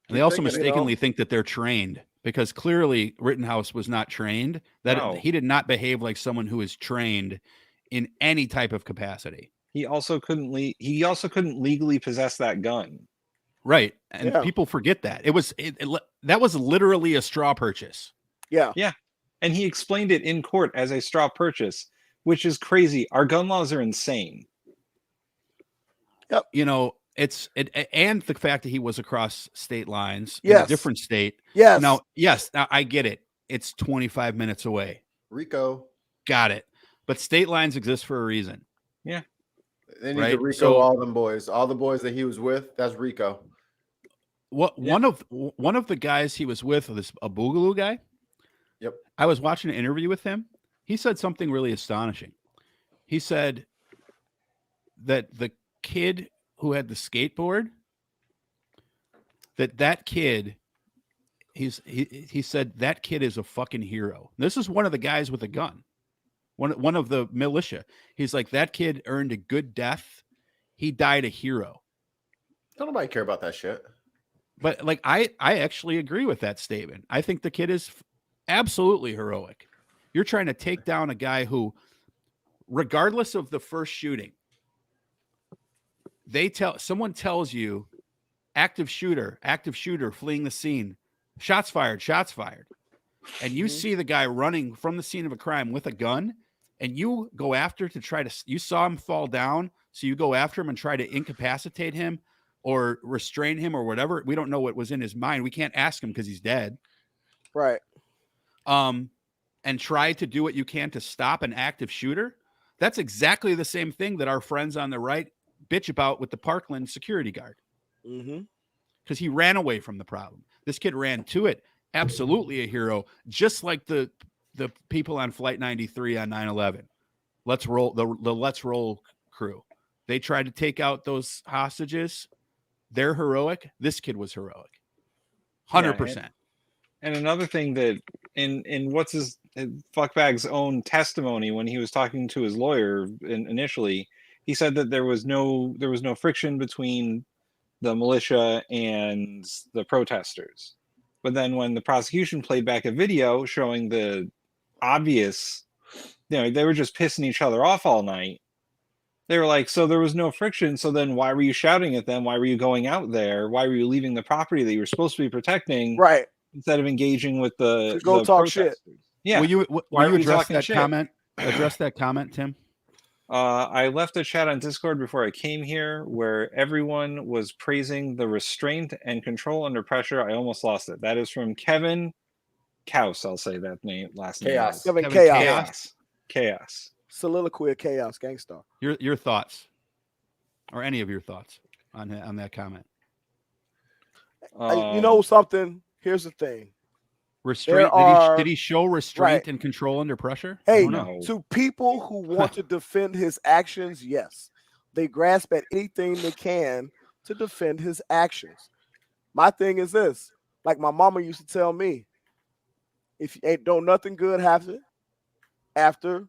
And they also thinking, mistakenly think that they're trained because clearly Rittenhouse was not trained. That No. he did not behave like someone who is trained in any type of capacity. He also couldn't legally possess that gun. Right, and Yeah. people forget that that was literally a straw purchase. Yeah, And he explained it in court as a straw purchase, which is crazy. Our gun laws are insane. You know, and the fact that he was across state lines in Yes. a different state. yes. Now I get it. It's 25 minutes away. Rico. Got it. But state lines exist for a reason. They need to Right, Rico so- all them boys. All the boys that he was with, that's Rico. One of the guys he was with, a Boogaloo guy. Yep. I was watching an interview with him. He said something really astonishing. He said that the kid who had the skateboard, that kid he said that kid is a fucking hero. This is one of the guys with a gun, one of the militia. He's like, that kid earned a good death. He died a hero. Don't nobody care about that shit. But like, I actually agree with that statement. I think the kid is absolutely heroic. You're trying to take down a guy who, regardless of the first shooting, someone tells you active shooter fleeing the scene, shots fired. And you see the guy running from the scene of a crime with a gun, and you go after you saw him fall down. So you go after him and try to incapacitate him or restrain him or whatever. We don't know what was in his mind. We can't ask him because he's dead. Right. And try to do what you can to stop an active shooter. That's exactly the same thing that our friends on the right bitch about with the Parkland security guard. Because he ran away from the problem. This kid ran to it. Absolutely a hero. Just like the people on Flight 93 on 9/11. Let's roll the Let's Roll crew. They tried to take out those hostages. They're heroic. This kid was heroic. 100%. And another thing that in what's his fuckbag's own testimony when he was talking to his lawyer initially, he said that there was no friction between the militia and the protesters. But then when the prosecution played back a video showing the obvious, they were just pissing each other off all night. They were like, so there was no friction. So then why were you shouting at them? Why were you going out there? Why were you leaving the property that you were supposed to be protecting? Right. Instead of engaging with the talk protesters. shit. Yeah. Will you address that comment? Address that comment, Tim? I left a chat on Discord before I came here where everyone was praising the restraint and control under pressure. I almost lost it. That is from Kevin Kaus. I'll say that last name. Kevin Chaos. Soliloquy of Chaos, Gangstar. Your thoughts, or any of your thoughts on that comment? You know something? Here's the thing. Restraint. Did he show restraint and control under pressure? Hey, to people who want to defend his actions, yes, they grasp at anything they can to defend his actions. My thing is this: like my mama used to tell me, if don't nothing good happen after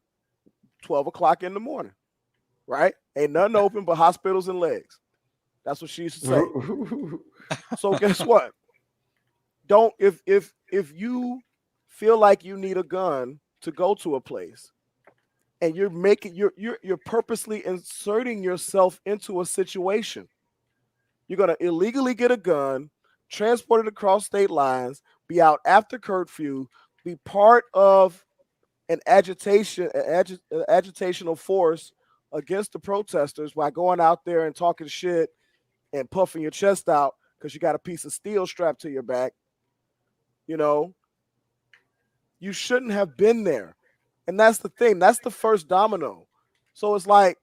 12 o'clock in the morning, right? Ain't nothing open but hospitals and legs. That's what she used to say. So guess what? Don't if you feel like you need a gun to go to a place and you're purposely inserting yourself into a situation, you're gonna illegally get a gun, transport it across state lines, be out after curfew, be part of an agitational force against the protesters by going out there and talking shit and puffing your chest out because you got a piece of steel strapped to your back. You shouldn't have been there. And that's the thing. That's the first domino. So it's like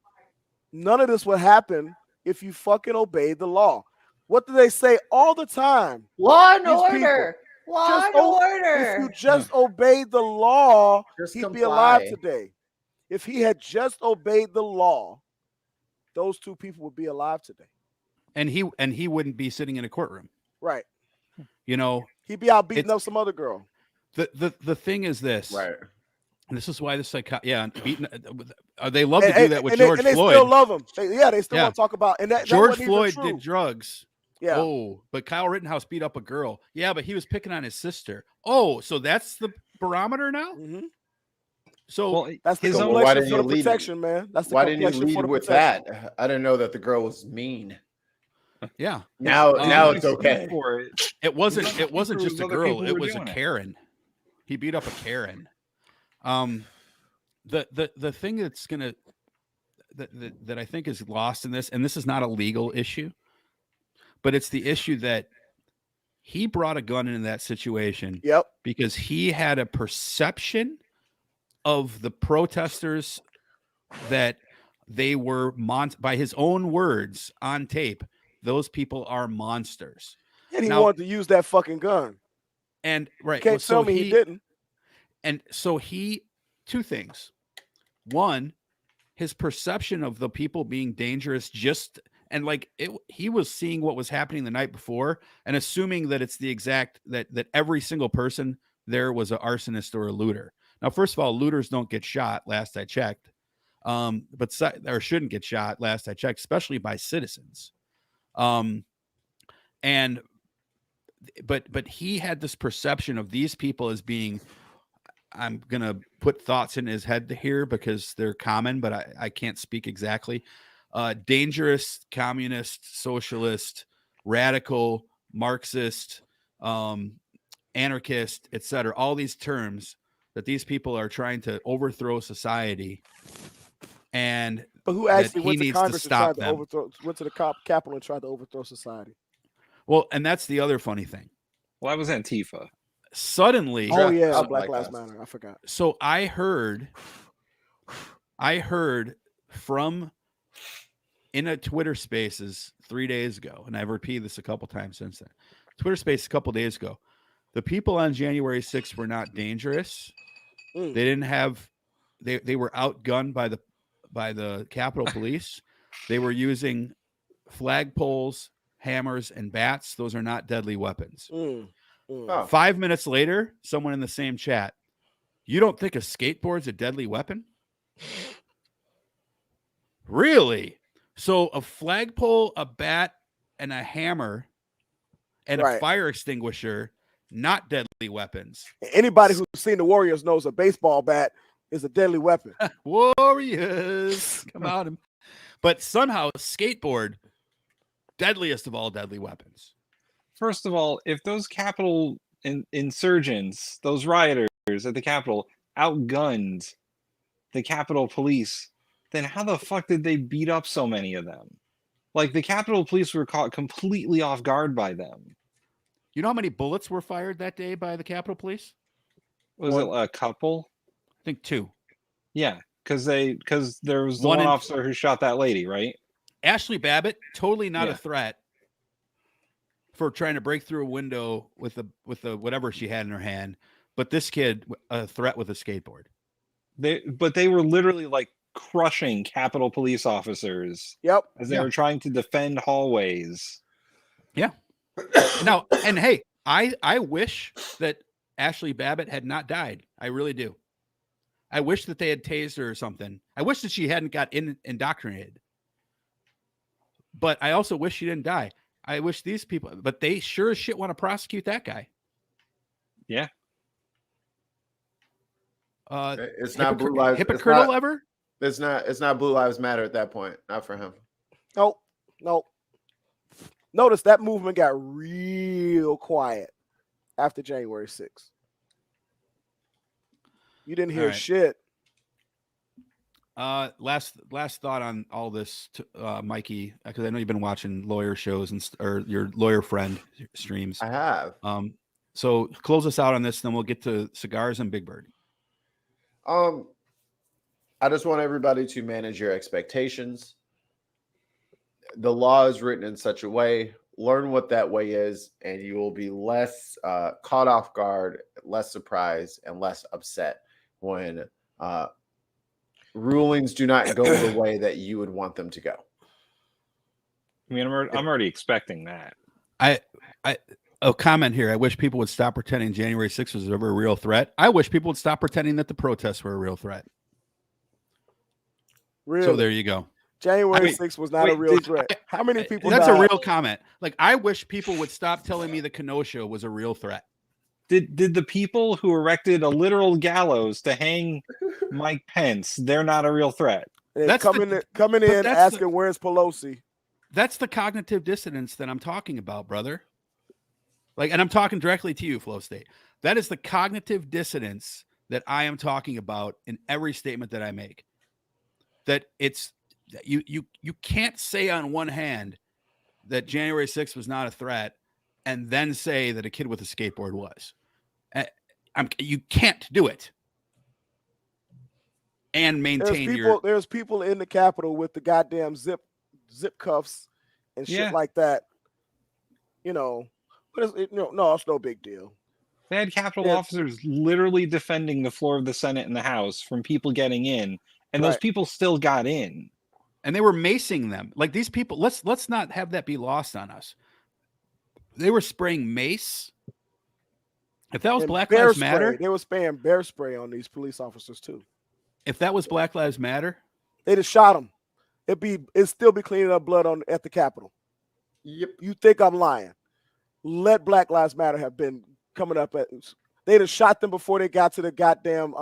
none of this would happen if you fucking obeyed the law. What do they say all the time? Law and order. Law and order. If you just obeyed the law, he'd be alive today. If he had just obeyed the law, those two people would be alive today. And he wouldn't be sitting in a courtroom. Right. He'd be out beating up some other girl. The thing is this. Right. And this is why the beating. They love to do that with George Floyd. They still love him. They still want to talk about. And that George Floyd did drugs. Yeah. Oh, but Kyle Rittenhouse beat up a girl. Yeah, but he was picking on his sister. Oh, so that's the barometer now. Mm-hmm. So that's the complexion for the protection, man. That's the why didn't you lead with that? I didn't know that the girl was mean. Yeah. Now it's okay. It wasn't just a girl. It was a Karen. He beat up a Karen. The thing that's gonna that I think is lost in this, and this is not a legal issue, but it's the issue that he brought a gun into that situation. Yep. Because he had a perception of the protesters that they were by his own words on tape, those people are monsters. And he wanted to use that fucking gun. And right. You can't tell me he didn't. And so two things. One, his perception of the people being dangerous and like he was seeing what was happening the night before and assuming that it's the exact that every single person there was an arsonist or a looter. Now, first of all, looters don't get shot, last I checked, or shouldn't get shot, last I checked, especially by citizens. And but he had this perception of these people as being, I'm gonna put thoughts in his head here because they're common, but I can't speak exactly. Dangerous, communist, socialist, radical, Marxist, anarchist, etc. All these terms that these people are trying to overthrow society, but who actually he went to needs Congress to stop and went to the Capitol and tried to overthrow society? Well, and that's the other funny thing. Well, that was Antifa. Suddenly, Oh yeah, like Black Lives us. Matter. I forgot. So I heard from in a Twitter Spaces 3 days ago, and I've repeated this a couple times since then. Twitter Space a couple days ago. The people on January 6th were not dangerous. They didn't have. They were outgunned by the Capitol Police. They were using flagpoles, hammers, and bats. Those are not deadly weapons. Oh. 5 minutes later, someone in the same chat, you don't think a skateboard's a deadly weapon? Really? So a flagpole, a bat, and a hammer and a fire extinguisher, not deadly weapons. Anybody who's seen the Warriors knows a baseball bat is a deadly weapon. Warriors, come on. But somehow a skateboard, deadliest of all deadly weapons. First of all, if those Capitol insurgents, those rioters at the Capitol, outgunned the Capitol Police, then how the fuck did they beat up so many of them? Like, the Capitol Police were caught completely off guard by them. You know how many bullets were fired that day by the Capitol Police? Was it a couple? I think 2. Yeah, because there was the one officer who shot that lady, right? Ashley Babbitt, totally not a threat for trying to break through a window with the whatever she had in her hand, but this kid, a threat with a skateboard. They were literally like crushing Capitol Police officers. Yep. As they were trying to defend hallways. Yeah. Now, and hey, I wish that Ashley Babbitt had not died. I really do. I wish that they had tased her or something. I wish that she hadn't got indoctrinated. But I also wish she didn't die. I wish these people, but they sure as shit want to prosecute that guy. Yeah. It's not Blue Lives. Hypocritical ever? It's not Blue Lives Matter at that point. Not for him. Nope. Notice that movement got real quiet after January 6th. You didn't hear shit. Last thought on all this, Mikey, because I know you've been watching lawyer shows or your lawyer friend streams. I have. So close us out on this, then we'll get to cigars and Big Bird. I just want everybody to manage your expectations. The law is written in such a way. Learn what that way is, and you will be less caught off guard, less surprised, and less upset when rulings do not go the way that you would want them to go. I mean, I'm already expecting that. A comment here. I wish people would stop pretending January 6th was ever a real threat. I wish people would stop pretending that the protests were a real threat. Really? So there you go. January 6th was not a real threat. How many people That's died? a real comment. Like, I wish people would stop telling me the Kenosha was a real threat. Did the people who erected a literal gallows to hang Mike Pence, they're not a real threat? That's coming in asking where's Pelosi. That's the cognitive dissonance that I'm talking about, brother. Like, and I'm talking directly to you, Flow State. That is the cognitive dissonance that I am talking about in every statement that I make. That it's you can't say on one hand that January 6th was not a threat and then say that a kid with a skateboard was. You can't do it and maintain there's people in the Capitol with the goddamn zip cuffs and shit like that. You know, but it's no big deal. They had Capitol officers literally defending the floor of the Senate and the House from people getting in, and those people still got in. And they were macing them. Like these people, let's not have that be lost on us. They were spraying mace. If that was Black Lives Matter, they were spraying bear spray on these police officers too. If that was Black Lives Matter, they just shot them. It'd still be cleaning up blood at the Capitol. Yep. You think I'm lying? Let Black Lives Matter have been coming up at. They'd have shot them before they got to the goddamn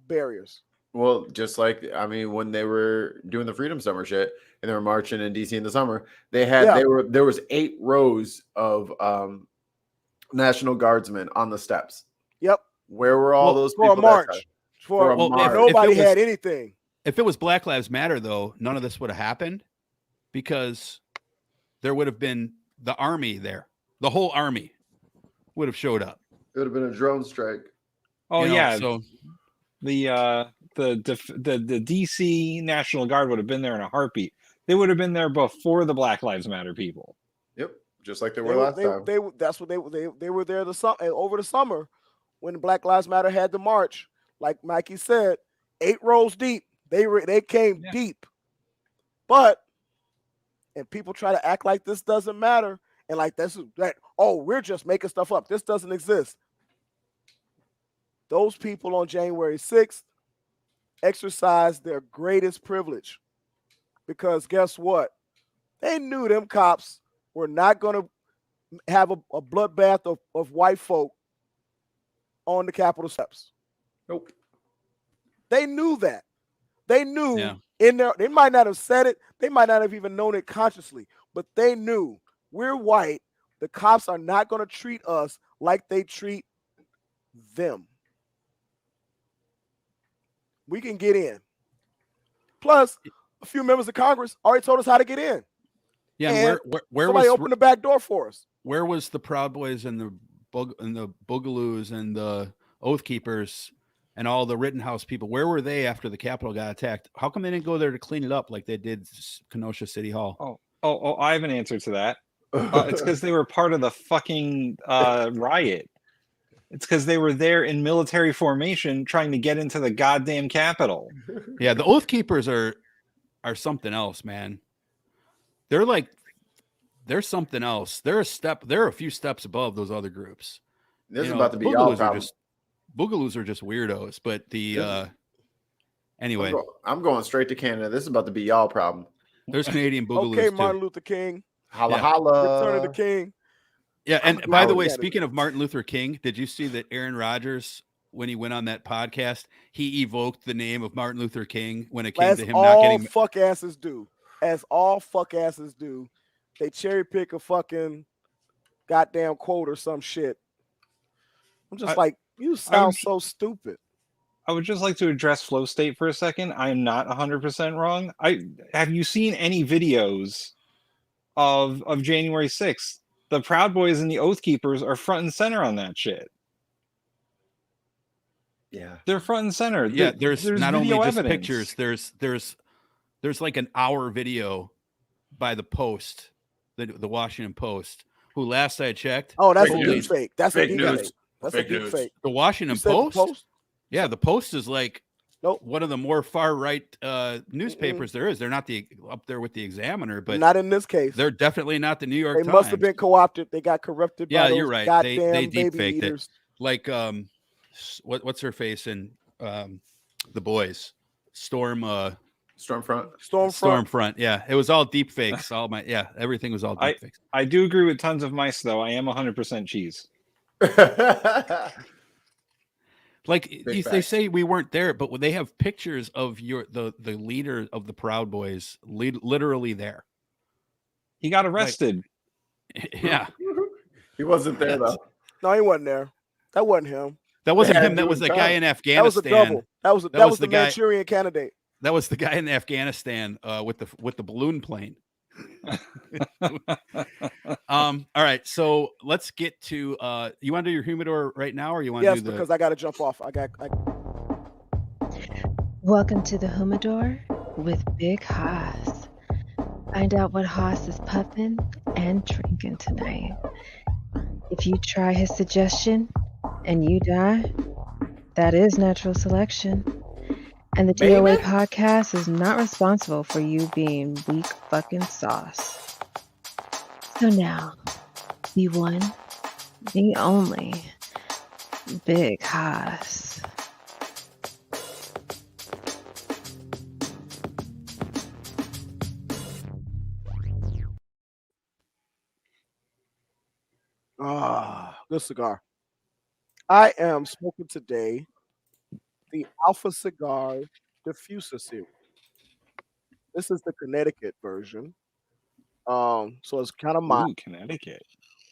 barriers. Well, just like, I mean, when they were doing the Freedom Summer shit and they were marching in DC in the summer, there was 8 rows of National Guardsmen on the steps. Yep. Where were all those people? For a march. For a march. Nobody had anything. If it was Black Lives Matter, though, none of this would have happened because there would have been the army there. The whole army would have showed up. It would have been a drone strike. Oh, yeah. So the DC National Guard would have been there in a heartbeat. They would have been there before the Black Lives Matter people. Yep, just like they were last time. That's what they were there over the summer when Black Lives Matter had the march. Like Mikey said, 8 rows deep. They came deep, and people try to act like this doesn't matter and like we're just making stuff up. This doesn't exist. Those people on January 6th exercised their greatest privilege because guess what? They knew them cops were not going to have a bloodbath of white folk on the Capitol steps. Nope. They knew that. They knew in there, they might not have said it. They might not have even known it consciously, but they knew we're white. The cops are not going to treat us like they treat them. We can get in. Plus, a few members of Congress already told us how to get in. Yeah, and where somebody opened the back door for us. Where was the Proud Boys and the Boogaloos and the Oath Keepers and all the Rittenhouse people? Where were they after the Capitol got attacked? How come they didn't go there to clean it up like they did Kenosha City Hall? Oh, I have an answer to that. It's because they were part of the fucking riot. It's because they were there in military formation trying to get into the goddamn Capitol. Yeah, the Oath Keepers are something else, man. They're something else. They're a few steps above those other groups. This is about to be y'all problem. Boogaloos are just weirdos, but anyway. I'm going straight to Canada. This is about to be y'all problem. There's Canadian Boogaloos Okay, too. Martin Luther King. Holla holla. Return of the King. Yeah, and by the way, speaking of Martin Luther King, did you see that Aaron Rodgers, when he went on that podcast, he evoked the name of Martin Luther King when it came to him not getting... fuck asses do. As all fuck asses do. They cherry pick a fucking goddamn quote or some shit. I'm just you sound so stupid. I would just like to address flow state for a second. I am not 100% wrong. Have you seen any videos of January 6th? The Proud Boys and the Oath Keepers are front and center on that shit. Yeah, they're front and center. Yeah, there's not only just evidence. Pictures. There's like an hour video by the Post, the Washington Post, who last I checked. Oh, that's a deep fake. That's fake a deep news. fake. That's fake a deep news. fake. The Washington Post? Yeah, the Post is like one of the more far right newspapers there is. They're not up there with the Examiner, but not in this case. They're definitely not the New York Times. They must have been co-opted. They got corrupted. Yeah, by you're right. They deep faked it. Like what's her face in The Boys? Stormfront. Yeah, it was all deep fakes. Everything was all deep fakes. I do agree with tons of mice, though. I am 100% cheese. They say we weren't there, but they have pictures of the leader of the Proud Boys literally there. He got arrested. Yeah, he wasn't there though. No, he wasn't there. That wasn't him. That wasn't him. That was the guy in Afghanistan. That was a double. That was the Manchurian Candidate. That was the guy in Afghanistan with the balloon plane. All right, so let's get to you want to do your humidor right now, or you want to do because I got to jump off. Welcome to the humidor with Big Haas. Find out what Haas is puffing and drinking tonight. If you try his suggestion and you die, that is natural selection. And the TOA Baby? podcast is not responsible for you being weak fucking sauce. So now, the one, the only, Big Haas. Good cigar. I am smoking today the Alpha Cigar Diffuser series. This is the Connecticut version. So it's kind of mild. Ooh, Connecticut.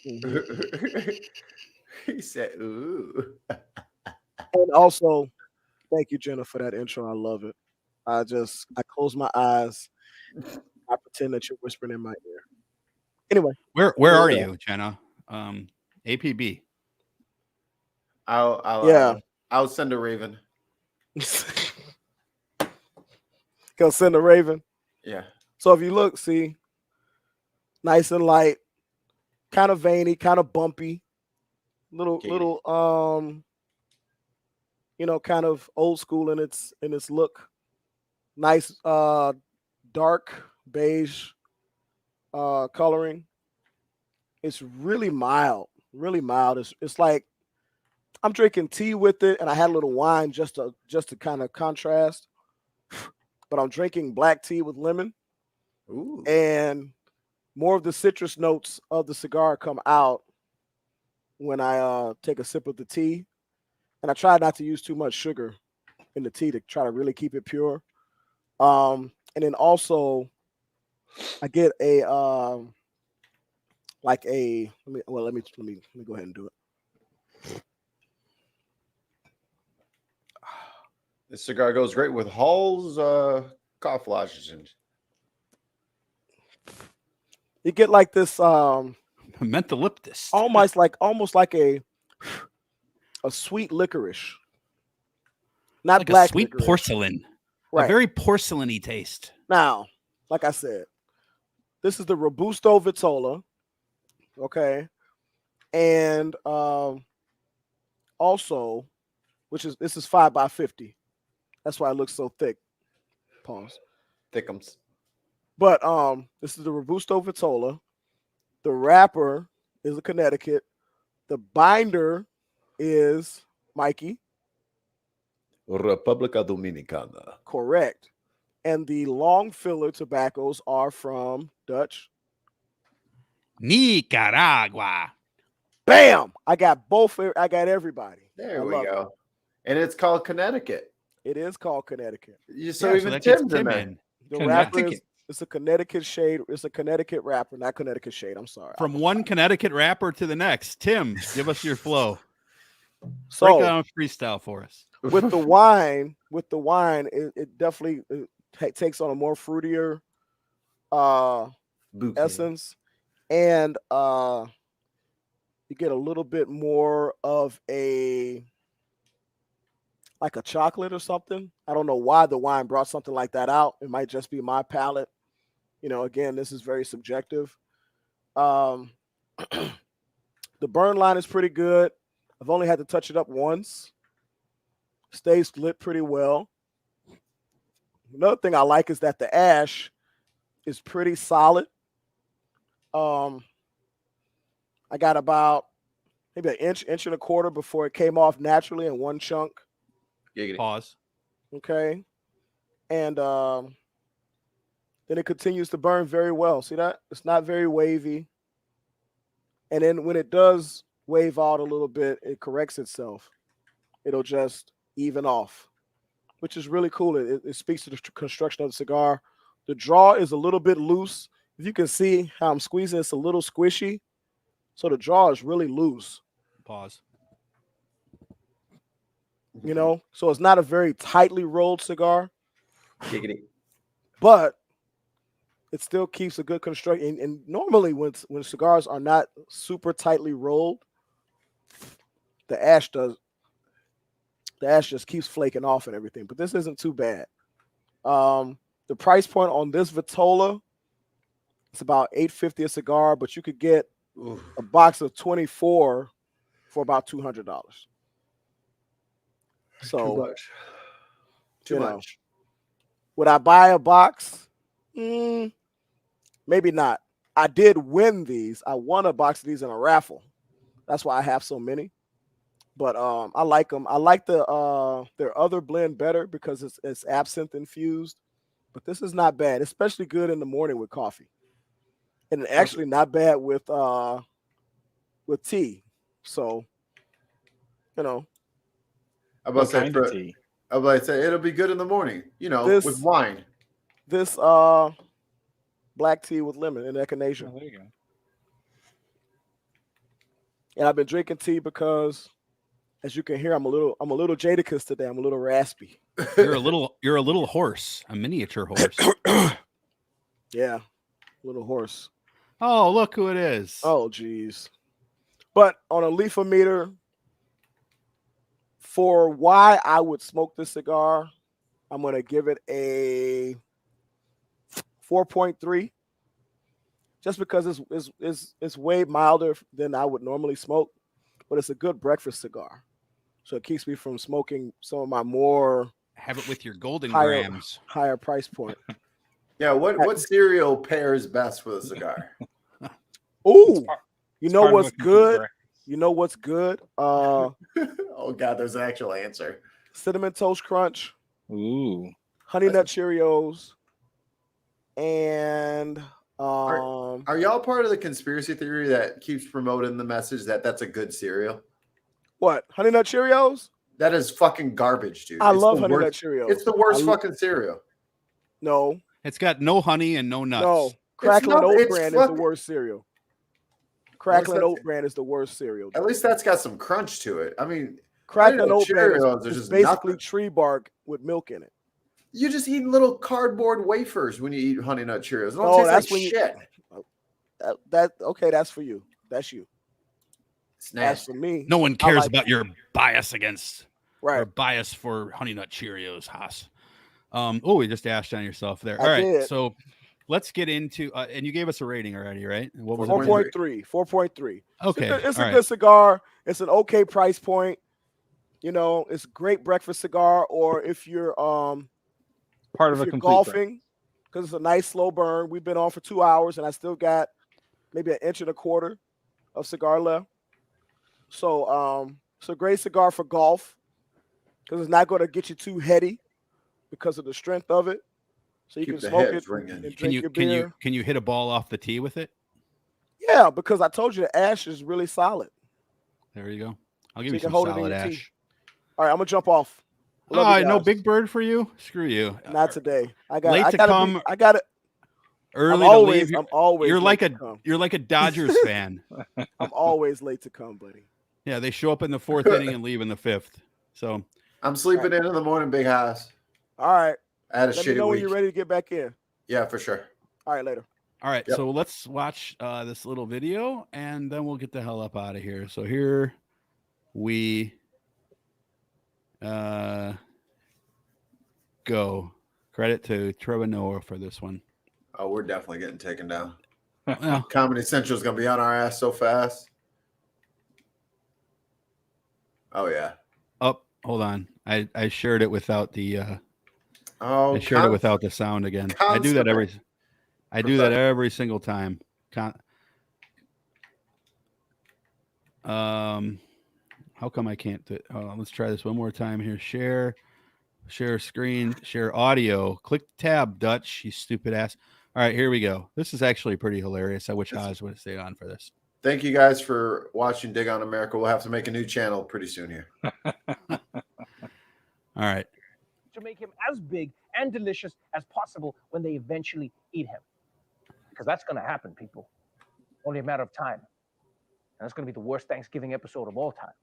Mhm. He said, "Ooh." And also, thank you, Jenna, for that intro. I love it. I close my eyes. I pretend that you're whispering in my ear. Anyway, Where are Yeah. you, Jenna? APB. Yeah. I'll send a raven. Go send a raven. Yeah. So if you look, see, nice and light, kind of veiny, kind of bumpy, little, kind of old school in its look. Nice, dark beige, coloring. It's really mild, really mild. It's like I'm drinking tea with it, and I had a little wine just to kind of contrast. But I'm drinking black tea with lemon, Ooh. and more of the citrus notes of the cigar come out when I take a sip of the tea. And I try not to use too much sugar in the tea to try to really keep it pure. And then also I get a let me go ahead and do it. This cigar goes great with Hall's cough lozenges. You get like this Mentholyptus. almost like a sweet licorice. Not like black a sweet licorice. porcelain. Right. A very porcelainy taste. Now, like I said, this is the Robusto Vitola. Okay. And also, this is 5x50. That's why it looks so thick. Pause. Thickums. But this is the Robusto Vitola. The wrapper is a Connecticut. The binder is Mikey. República Dominicana. Correct. And the long filler tobaccos are from Dutch. Nicaragua. Bam! I got both. I got everybody. There we go. And it's called Connecticut. It is called Connecticut. So even that gets Tim's in Tim there. in. The wrapper it's a Connecticut shade. It's a Connecticut wrapper, not Connecticut shade. I'm sorry. From one Connecticut wrapper to the next. Tim, give us your flow. So break down freestyle for us. With the wine, it definitely takes on a more fruitier essence, and you get a little bit more of a chocolate or something. I don't know why the wine brought something like that out. It might just be my palate. Again, this is very subjective. The burn line is pretty good. I've only had to touch it up once. Stays lit pretty well. Another thing I like is that the ash is pretty solid. I got about maybe an inch and a quarter before it came off naturally in one chunk. Pause. Okay. And then it continues to burn very well. See that? It's not very wavy. And then when it does wave out a little bit, it corrects itself. It'll just even off, which is really cool. It speaks to the construction of the cigar. The draw is a little bit loose. If you can see how I'm squeezing, it's a little squishy. So the draw is really loose. Pause. So it's not a very tightly rolled cigar. Giggity. But it still keeps a good construction. And normally when cigars are not super tightly rolled, the ash just keeps flaking off and everything. But this isn't too bad. The price point on this Vitola, it's about $8.50 a cigar, but you could get a box of 24 for about $200. So Too much. Would I buy a box? Maybe not. I did win these. I won a box of these in a raffle. That's why I have so many. But I like them. I like their other blend better because it's absinthe infused. But this is not bad, especially good in the morning with coffee, and actually not bad with tea. So, I'm about to say it'll be good in the morning. With wine. This black tea with lemon and echinacea. Oh, there you go. And I've been drinking tea because, as you can hear, I'm a little Jadakiss today. I'm a little raspy. You're a little horse, a miniature horse. Yeah, little horse. Oh, look who it is. Oh, geez. But on a leaf-o-meter, for why I would smoke this cigar, I'm going to give it a 4.3. Just because it's way milder than I would normally smoke, but it's a good breakfast cigar. So it keeps me from smoking some of my more have it with your golden higher, grams. Higher price point. Yeah, what cereal pairs best with a cigar? Ooh, you know what's good? You know what's good? Oh God, there's an actual answer. Cinnamon Toast Crunch. Ooh. Honey Nut Cheerios. And are y'all part of the conspiracy theory that keeps promoting the message that that's a good cereal? What? Honey Nut Cheerios? That is fucking garbage, dude. I love Honey Nut Cheerios. It's the worst fucking cereal. No. It's got no honey and no nuts. No. Crackling Oat Bran is the worst cereal. Crackling Oat Bran is the worst cereal. At least that's got some crunch to it. I mean, Crackling Oat Bran is basically tree bark with milk in it. You just eat little cardboard wafers when you eat Honey Nut Cheerios. It don't taste like shit. Okay, that's for you. That's you. That's for me. No one cares about your bias against or bias for Honey Nut Cheerios, Haas. We just dashed on yourself there. All I right, did. so let's get into and you gave us a rating already, right? What was 4.3? 4.3. Okay, it's a good cigar. It's an okay price point. It's a great breakfast cigar, or if you're part of a complete golfing, because it's a nice slow burn. We've been on for 2 hours, and I still got maybe 1.25 inches of cigar left. So it's a great cigar for golf because it's not going to get you too heady because of the strength of it. So you can smoke it and drink your beer. Can you hit a ball off the tee with it? Yeah, because I told you the ash is really solid. There you go. I'll give you some solid ash. All right, I'm gonna jump off. No Big Bird for you. Screw you. Not today. I got it. Early I'm always, to leave. I'm always. You're like a Dodgers fan. I'm always late to come, buddy. Yeah, they show up in the 4th inning and leave in the 5th. So I'm sleeping in the morning, big house. All right. I had a Let shitty me know week. when you're ready to get back in. Yeah, for sure. All right, later. All right, so let's watch this little video, and then we'll get the hell up out of here. So here we go. Credit to Trevor Noah for this one. Oh, we're definitely getting taken down. Well, Comedy Central is going to be on our ass so fast. Oh, yeah. Oh, hold on. I shared it without the I shared it without the sound again. I do that every single time. How come I can't do it? Hold on, let's try this one more time here. Share screen, share audio. Click tab, Dutch, you stupid ass. All right, here we go. This is actually pretty hilarious. I wish Oz would have stayed on for this. Thank you guys for watching Dig on America. We'll have to make a new channel pretty soon here. All right. To make him as big and delicious as possible when they eventually eat him. Because that's going to happen, people. Only a matter of time. And that's going to be the worst Thanksgiving episode of all time.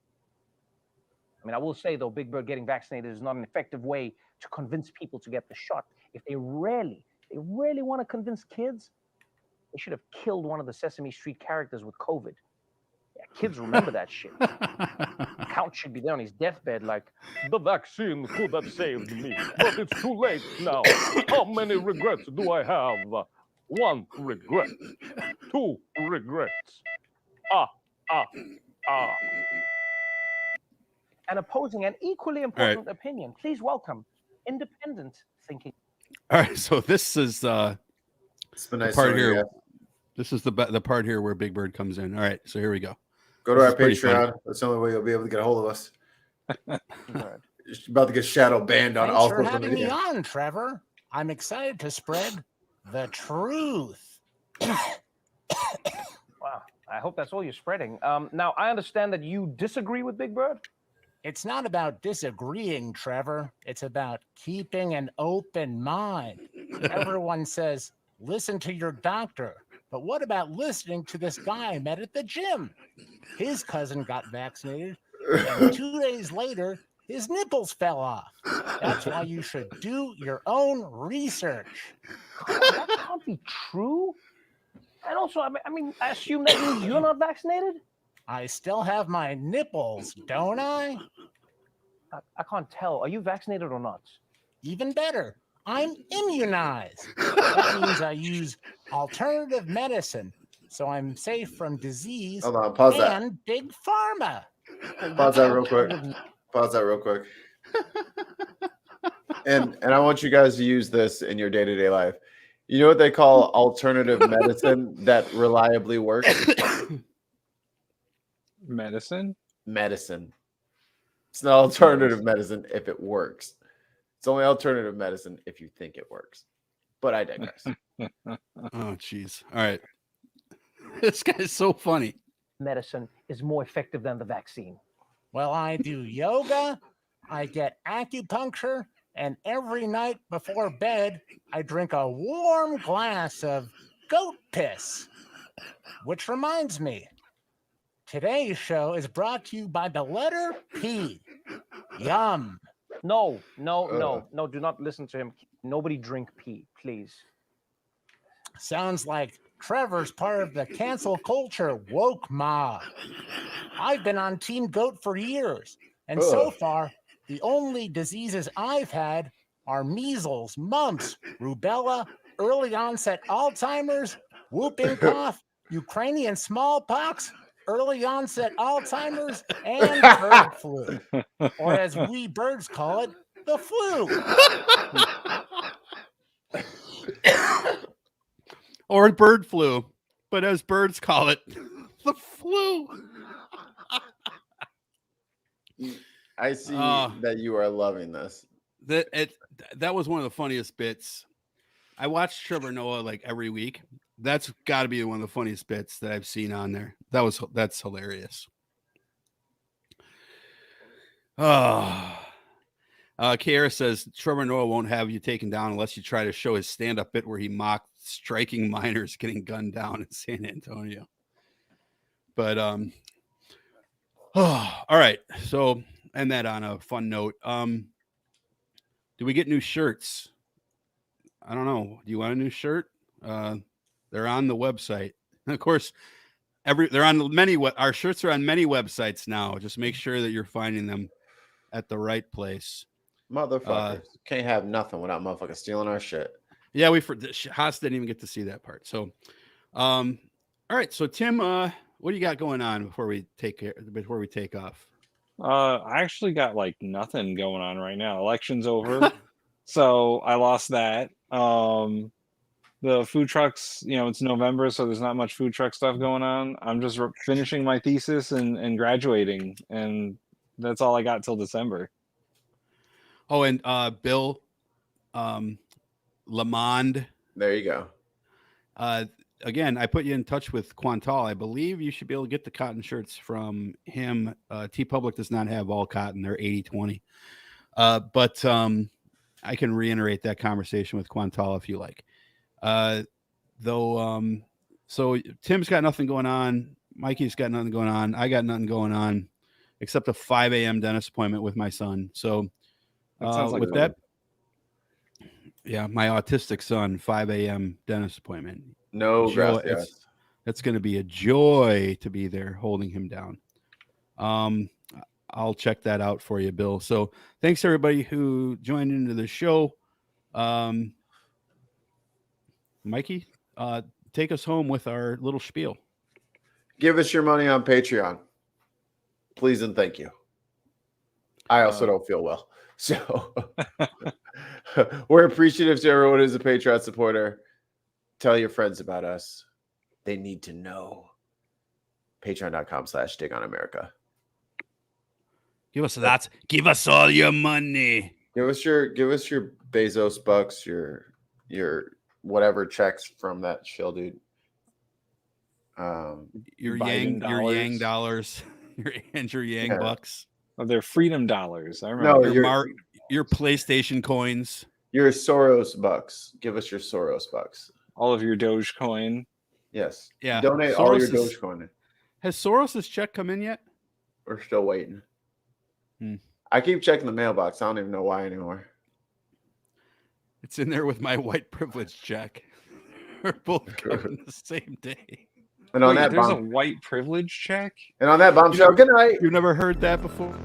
I mean, I will say, though, Big Bird getting vaccinated is not an effective way to convince people to get the shot. If they really want to convince kids, they should have killed one of the Sesame Street characters with COVID. Yeah, kids remember that shit. Count should be there on his deathbed like, the vaccine could have saved me, but it's too late now. How many regrets do I have? 1 regret. 2 regrets. And opposing an equally important opinion, please welcome independent thinking. All right, so this is It's been the nice part knowing you here. guys. This is the part here where Big Bird comes in. All right, so here we go. Go to This our is pretty funny. Patreon. That's the only way you'll be able to get a hold of us. Right. You're about to get shadow banned on Thanks all for social having me media. on, Trevor. I'm excited to spread the truth. Wow. I hope that's all you're spreading. Now, I understand that you disagree with Big Bird. It's not about disagreeing, Trevor. It's about keeping an open mind. Everyone says, listen to your doctor. But what about listening to this guy I met at the gym? His cousin got vaccinated, and 2 days later, his nipples fell off. That's why you should do your own research. That can't be true. And also, I assume that means you're not vaccinated? I still have my nipples, don't I? I can't tell. Are you vaccinated or not? Even better, I'm immunized. That means I use alternative medicine, so I'm safe from disease Hold on, pause that. and big pharma. Pause that real quick. Pause that real quick. And I want you guys to use this in your day-to-day life. You know what they call alternative medicine that reliably works? Medicine? Medicine. It's not alternative medicine if it works. It's only alternative medicine if you think it works. But I digress. Oh, jeez. All right. This guy's so funny. Medicine is more effective than the vaccine. Well, I do yoga, I get acupuncture, and every night before bed, I drink a warm glass of goat piss. Which reminds me, today's show is brought to you by the letter P. Yum. No, do not listen to him. Nobody drink pee, please. Sounds like Trevor's part of the cancel culture woke mob. I've been on Team Goat for years, and so far, the only diseases I've had are measles, mumps, rubella, early onset Alzheimer's, whooping cough, Ukrainian smallpox, early onset Alzheimer's, and bird flu. Or as we birds call it, the flu. Or bird flu, but as birds call it, the flu. I see that you are loving this. That was one of the funniest bits. I watch Trevor Noah like every week. That's got to be one of the funniest bits that I've seen on there. That's hilarious. Kiara says Trevor Noah won't have you taken down unless you try to show his stand-up bit where he mocked striking minors getting gunned down in San Antonio. But all right. So end that on a fun note. Do we get new shirts? I don't know. Do you want a new shirt? They're on the website. And of course, they're on many. Our shirts are on many websites now. Just make sure that you're finding them at the right place. Motherfuckers can't have nothing without motherfuckers stealing our shit. Yeah, Haas didn't even get to see that part. So, all right. So Tim, what do you got going on before we take off? I actually got like nothing going on right now. Election's over, so I lost that. The food trucks, it's November, so there's not much food truck stuff going on. I'm just finishing my thesis and graduating, and that's all I got till December. Oh, and Bill Lamond. There you go. Again, I put you in touch with Quantal. I believe you should be able to get the cotton shirts from him. T-Public does not have all cotton. They're 80-20. But I can reiterate that conversation with Quantal if you like. So Tim's got nothing going on. Mikey's got nothing going on. I got nothing going on except a 5 a.m. dentist appointment with my son. So with that, yeah, my autistic son, 5 a.m. dentist appointment. No, it's going to be a joy to be there holding him down. I'll check that out for you, Bill. So thanks everybody who joined into the show. Mikey, take us home with our little spiel. Give us your money on Patreon, please and thank you. I also don't feel well, so We're appreciative to everyone who's a Patreon supporter. Tell your friends about us. They need to know. Patreon.com/DigOnAmerica. Give us that. Give us all your money. Give us your Bezos bucks, your whatever checks from that shill dude. Your Biden Yang dollars, your Yang bucks. Oh, they're freedom dollars. I remember. No, your PlayStation coins. Your Soros bucks. Give us your Soros bucks. All of your Dogecoin. Yes. Yeah. Donate all your Dogecoin. Has Soros' check come in yet? We're still waiting. I keep checking the mailbox. I don't even know why anymore. It's in there with my white privilege check. We're both coming the same day. And on Wait, that there's a white privilege check? And on that bombshell, good night. You've never heard that before?